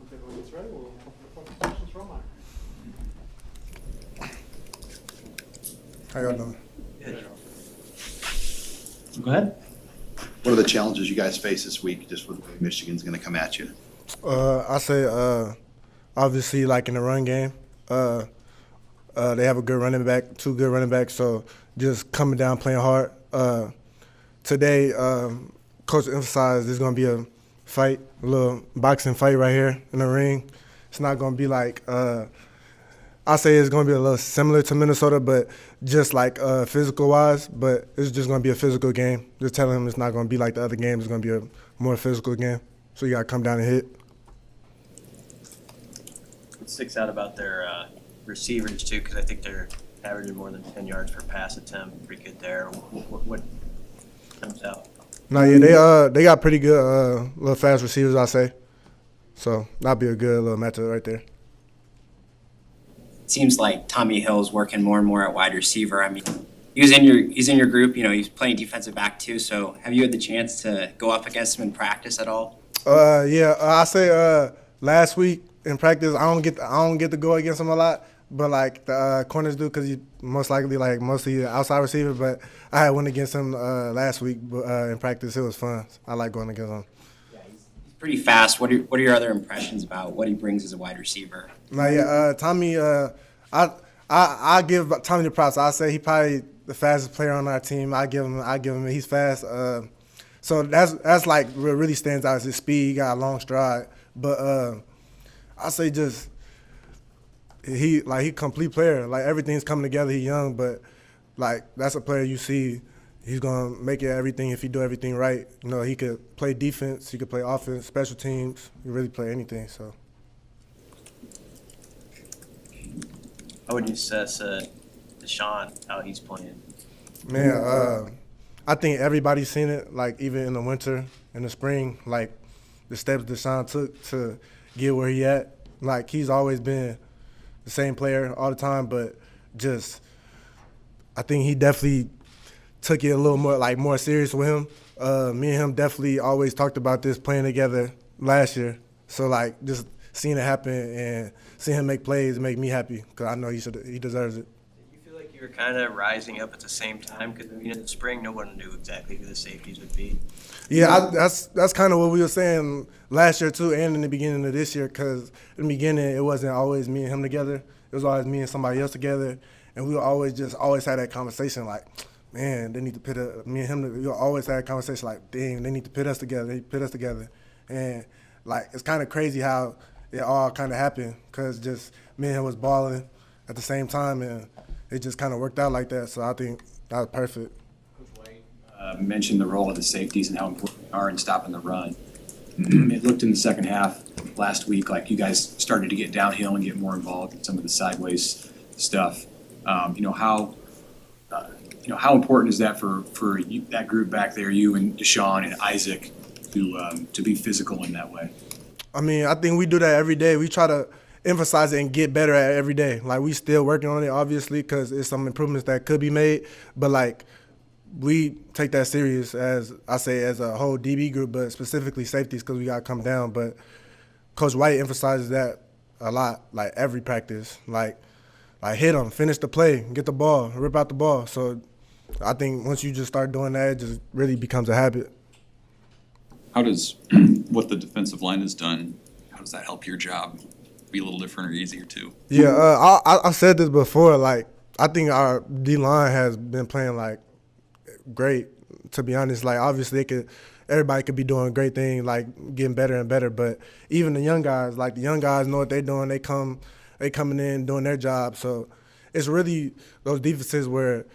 If everyone gets ready, we'll open the floor for questions for Omar. How y'all doing? Go ahead. What are the challenges you guys face this week, just with the way Michigan's going to come at you? I say obviously like in the run game, they have a good running back, 2 good running backs. So just coming down, playing hard. Today, coach emphasized there's gonna be a fight, a little boxing fight right here in the ring. It's not gonna be like I say it's gonna be a little similar to Minnesota, but just like physical wise. But it's just gonna be a physical game. Just telling them it's not gonna be like the other games. It's gonna be a more physical game. So you gotta come down and hit. What sticks out about their receivers too, because I think they're averaging more than 10 yards per pass attempt, pretty good there. What comes out? No, yeah, they got pretty good little fast receivers, I say. So that'll be a good little matchup right there. It seems like Tommy Hill's working more and more at wide receiver. I mean, he's in your group. You know, he's playing defensive back too. So have you had the chance to go up against him in practice at all? Yeah, I say last week in practice I don't get to go against him a lot, but like the corners do because he's most likely like mostly an outside receiver. But I had went against him last week in practice. It was fun. I like going against him. Yeah, he's pretty fast. What are your other impressions about what he brings as a wide receiver? Tommy. I give Tommy the props. I say he probably the fastest player on our team. I give him. He's fast. So that's like what really stands out is his speed. He got a long stride. But I say just he complete player. Like everything's coming together. He's young, but like that's a player you see. He's gonna make it everything if he do everything right. You know, he could play defense. He could play offense, special teams. He really play anything. So. How would you assess Deshaun, how he's playing? Man, I think everybody's seen it, like even in the winter, in the spring, like the steps Deshaun took to get where he at. Like he's always been the same player all the time, but just I think he definitely took it a little more serious with him. Me and him definitely always talked about this playing together last year. So like just seeing it happen and seeing him make plays make me happy because I know he deserves it. Did you feel like you were kind of rising up at the same time? Because in the spring, no one knew exactly who the safeties would be. Yeah, that's kind of what we were saying last year too, and in the beginning of this year. Because in the beginning, it wasn't always me and him together. It was always me and somebody else together, and we always had that conversation like, man, they need to pit me and him. We always had a conversation like, dang, they need to pit us together. They pit us together, and like it's kind of crazy how it all kind of happened because just me and him was balling at the same time, and it just kind of worked out like that. So I think that was perfect. Mentioned the role of the safeties and how important they are in stopping the run. It looked in the second half last week like you guys started to get downhill and get more involved in some of the sideways stuff. How important is that for you, that group back there, you and Deshaun and Isaac, to be physical in that way? I mean, I think we do that every day. We try to emphasize it and get better at it every day. Like, we still working on it, obviously, because there's some improvements that could be made. But, like, we take that serious as a whole DB group, but specifically safeties because we got to come down. But Coach White emphasizes that a lot, like, every practice. Like hit them, finish the play, get the ball, rip out the ball. So I think once you just start doing that, it just really becomes a habit. How does what the defensive line has done, how does that help your job be a little different or easier too? Yeah, I said this before. Like, I think our D-line has been playing, like, great, to be honest. Like, obviously, everybody could be doing great things, like, getting better and better. But even the young guys, like, the young guys know what they're doing. They coming in, doing their job. So it's really those defenses where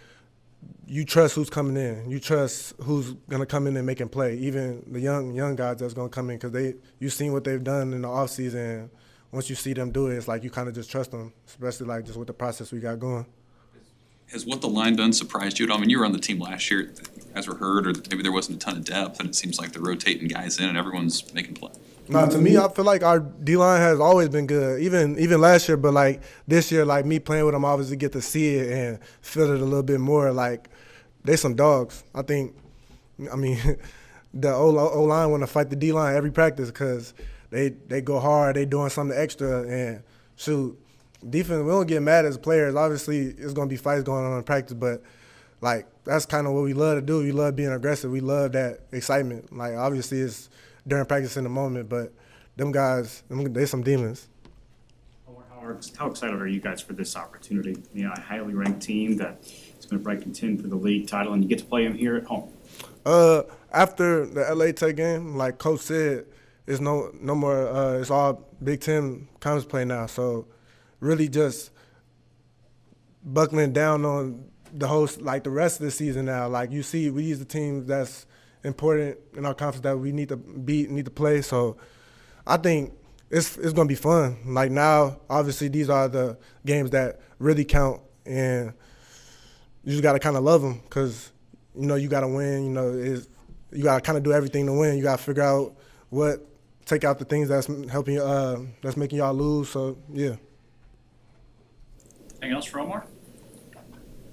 you trust who's coming in. You trust who's going to come in and make and play. Even the young guys that's going to come in because you've seen what they've done in the offseason. Once you see them do it, it's like you kind of just trust them, especially like just with the process we got going. Has what the line done surprised you at all? I mean, you were on the team last year, guys were hurt, or maybe there wasn't a ton of depth, and it seems like they're rotating guys in and everyone's making plays. No, to me, I feel like our D-line has always been good, even last year. But, like, this year, like, me playing with them, I obviously get to see it and feel it a little bit more. Like, they some dogs. I mean, the O-line want to fight the D-line every practice because they go hard, they doing something extra, and shoot, defense, we don't get mad as players. Obviously, it's going to be fights going on in practice, but, like, that's kind of what we love to do. We love being aggressive. We love that excitement. Like, obviously, it's during practice in the moment, but them guys, they some demons. How excited are you guys for this opportunity? You know, a highly ranked team that is going to probably contend for the league title, and you get to play them here at home. After the LA Tech game, like Coach said, it's no more. It's all Big Ten conference play now. So really just buckling down on the whole, like the rest of the season now. Like you see, we use the teams that's important in our conference that we need to beat, need to play. So I think it's going to be fun. Like now, obviously, these are the games that really count, and you just got to kind of love them because, you know, you got to win. You know, you got to kind of do everything to win. You got to figure out take out the things that's helping you, that's making y'all lose. So, yeah. Anything else for Omar?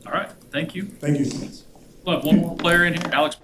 All right, thank you. Thank you. We'll have one more player in here, Alex.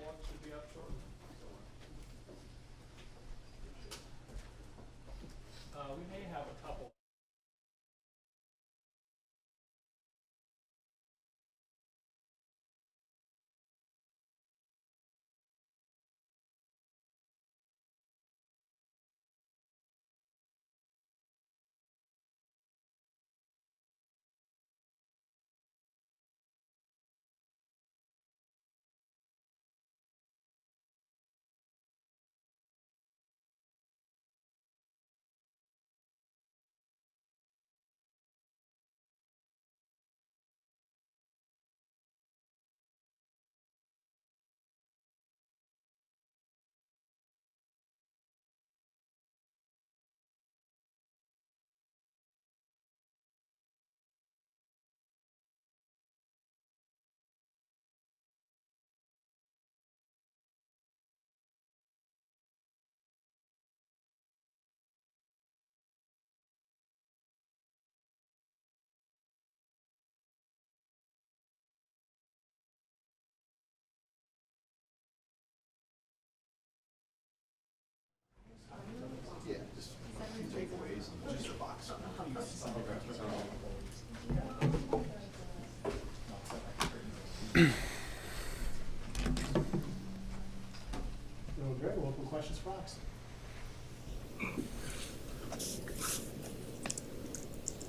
Great, we'll open questions for Alex.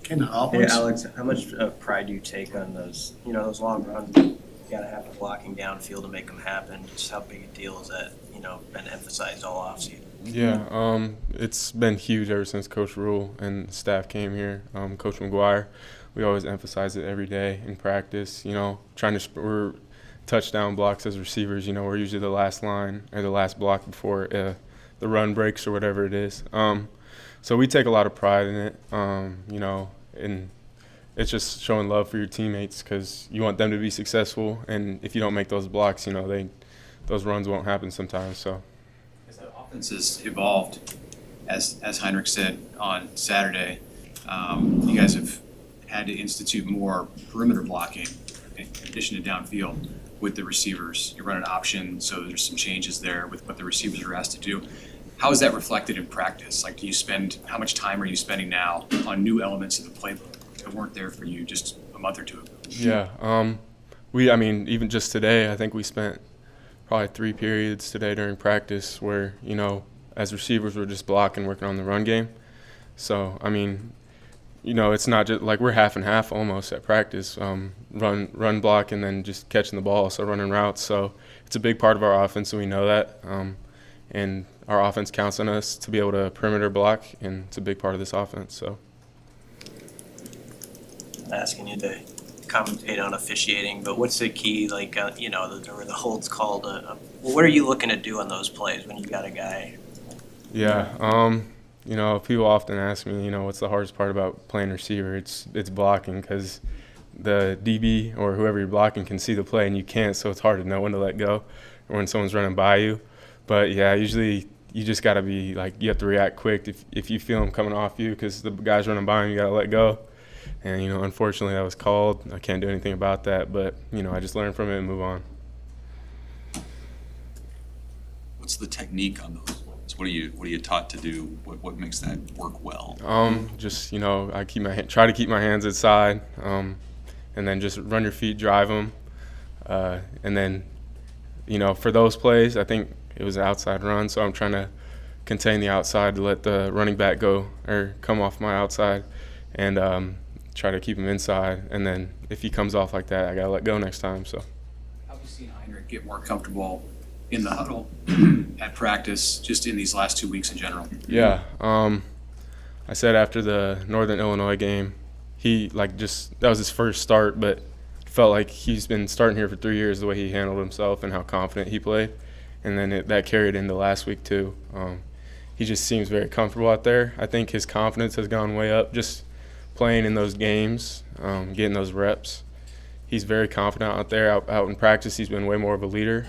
Hey, Alex, how much pride do you take on those, those long runs? You gotta have the blocking downfield to make them happen. Just how big a deal is that, been emphasized all offseason? Yeah, it's been huge ever since Coach Rule and staff came here. Coach McGuire, we always emphasize it every day in practice. We're touchdown blocks as receivers. We're usually the last line or the last block before the run breaks or whatever it is. So we take a lot of pride in it. And it's just showing love for your teammates because you want them to be successful. And if you don't make those blocks, those runs won't happen sometimes. So. As the offense has evolved, as Heinrich said on Saturday, you guys have had to institute more perimeter blocking in addition to downfield with the receivers. You run an option, so there's some changes there with what the receivers are asked to do. How is that reflected in practice? Like, how much time are you spending now on new elements of the playbook that weren't there for you just a month or two ago? Yeah, even just today, I think we spent probably 3 periods today during practice where, as receivers, we're just blocking, working on the run game. So, it's not just like we're half and half almost at practice, run block and then just catching the ball, so running routes. So it's a big part of our offense, and we know that. And our offense counts on us to be able to perimeter block, and it's a big part of this offense. So, I'm asking you to commentate on officiating, but what's the key? Like, there were the holds called. What are you looking to do on those plays when you got a guy? Yeah, people often ask me, what's the hardest part about playing receiver? It's blocking because the DB or whoever you're blocking can see the play and you can't, so it's hard to know when to let go or when someone's running by you. But yeah, usually you just got to be like, you have to react quick if you feel them coming off you because the guy's running by him, you got to let go. And, unfortunately that was called. I can't do anything about that, but, I just learn from it and move on. What's the technique on those plays? What are you taught to do? What makes that work well? Just I try to keep my hands inside, and then just run your feet, drive them, and then for those plays, I think it was an outside run, so I'm trying to contain the outside to let the running back go or come off my outside, and try to keep him inside. And then if he comes off like that, I gotta let go next time. So. How have you seen Heinrich get more comfortable in the huddle at practice, just in these last 2 weeks in general? Yeah, I said after the Northern Illinois game, that was his first start, but felt like he's been starting here for 3 years, the way he handled himself and how confident he played. And then that carried into last week too. He just seems very comfortable out there. I think his confidence has gone way up just playing in those games, getting those reps. He's very confident out there. Out in practice, he's been way more of a leader.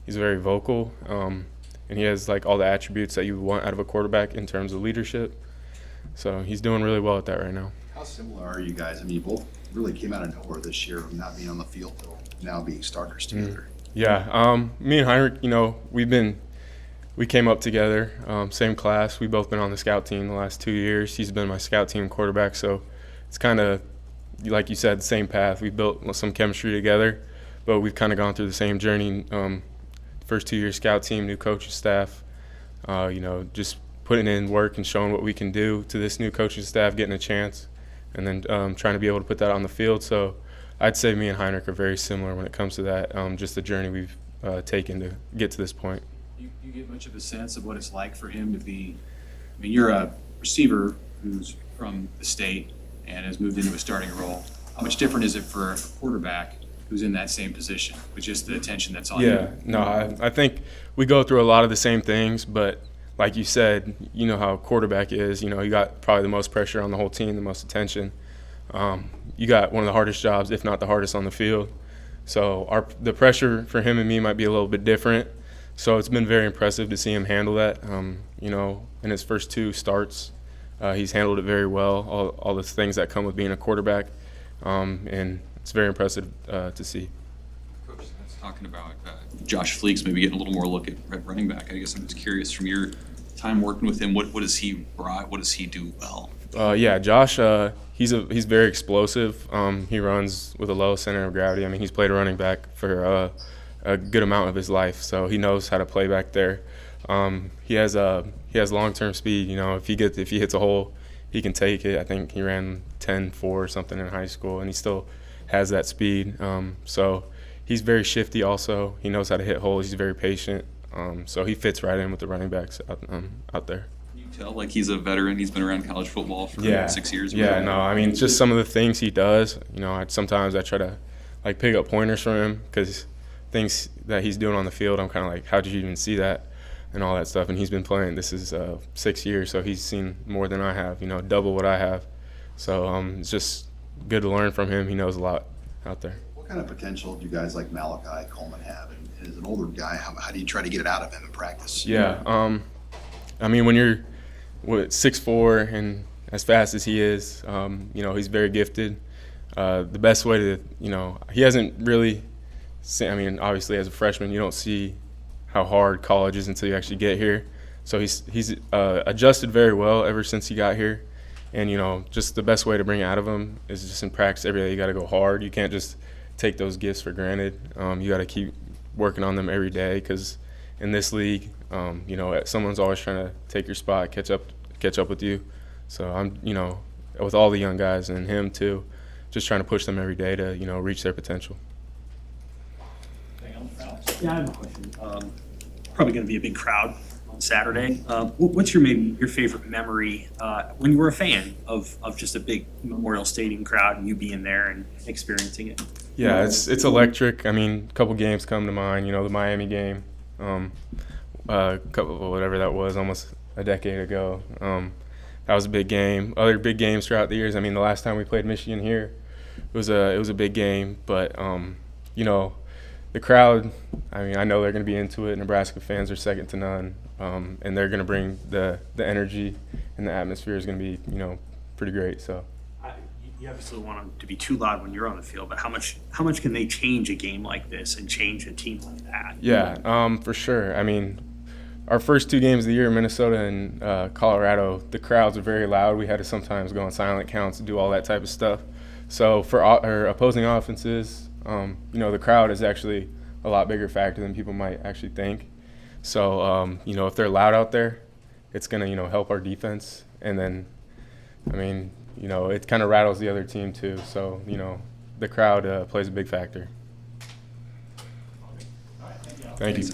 He's very vocal, and he has all the attributes that you would want out of a quarterback in terms of leadership. So he's doing really well at that right now. How similar are you guys? I mean, you both really came out of nowhere this year from not being on the field to now being starters together. Yeah, me and Heinrich, we came up together, same class. We've both been on the scout team the last 2 years. He's been my scout team quarterback, so it's kind of, like you said, the same path. We built some chemistry together, but we've kind of gone through the same journey. First 2 years scout team, new coaching staff, just putting in work and showing what we can do to this new coaching staff, getting a chance, and then trying to be able to put that on the field. So I'd say me and Heinrich are very similar when it comes to that, just the journey we've taken to get to this point. You get much of a sense of what it's like for him to be, you're a receiver who's from the state and has moved into a starting role. How much different is it for a quarterback who's in that same position with just the attention that's on him? Yeah, no, I think we go through a lot of the same things, but like you said, you know how a quarterback is. You got probably the most pressure on the whole team, the most attention. You got one of the hardest jobs, if not the hardest, on the field. So the pressure for him and me might be a little bit different. So it's been very impressive to see him handle that. In his first 2 starts, he's handled it very well, all the things that come with being a quarterback, and it's very impressive to see. Coach, that's talking about Josh Fleeks maybe getting a little more look at running back. I guess I'm just curious, from your time working with him, what does he brought? What does he do well? Yeah, Josh, he's very explosive. He runs with a low center of gravity. He's played a running back for a good amount of his life, so he knows how to play back there. He has long-term speed. If he hits a hole, he can take it. I think he ran 10.4 or something in high school, and he still has that speed. So he's very shifty. Also, he knows how to hit holes. He's very patient. So he fits right in with the running backs out there. You tell like he's a veteran. He's been around college football for 6 years. Yeah, no, just some of the things he does. Sometimes I try to pick up pointers from him, because things that he's doing on the field, I'm kind of like, how did you even see that, and all that stuff. And he's been playing. This is 6 years, so he's seen more than I have. Double what I have. So it's just good to learn from him. He knows a lot out there. What kind of potential do guys like Malachi Coleman have? And as an older guy, how do you try to get it out of him in practice? Yeah, when you're 6'4" and as fast as he is, he's very gifted. The best way to, he hasn't really obviously as a freshman, you don't see how hard college is until you actually get here. So he's adjusted very well ever since he got here. And, just the best way to bring it out of him is just in practice every day. You got to go hard. You can't just take those gifts for granted. You got to keep working on them every day, because in this league, someone's always trying to take your spot, catch up with you. So I'm, with all the young guys and him too, just trying to push them every day to, reach their potential. Yeah, I have a question. Probably going to be a big crowd on Saturday. What's your favorite memory when you were a fan of just a big Memorial Stadium crowd and you being there and experiencing it? Yeah, it's electric. A couple games come to mind. The Miami game, whatever that was, almost a decade ago. That was a big game. Other big games throughout the years. The last time we played Michigan here, it was a big game. But the crowd, I know they're going to be into it. Nebraska fans are second to none, and they're going to bring the energy, and the atmosphere is going to be pretty great. So. You obviously don't want them to be too loud when you're on the field, but how much can they change a game like this and change a team like that? Yeah, for sure. our first 2 games of the year, Minnesota and Colorado, the crowds are very loud. We had to sometimes go on silent counts and do all that type of stuff. So for our opposing offenses, the crowd is actually a lot bigger factor than people might actually think. So, if they're loud out there, it's going to, help our defense. And then, it kind of rattles the other team too. So, the crowd plays a big factor. Thank you.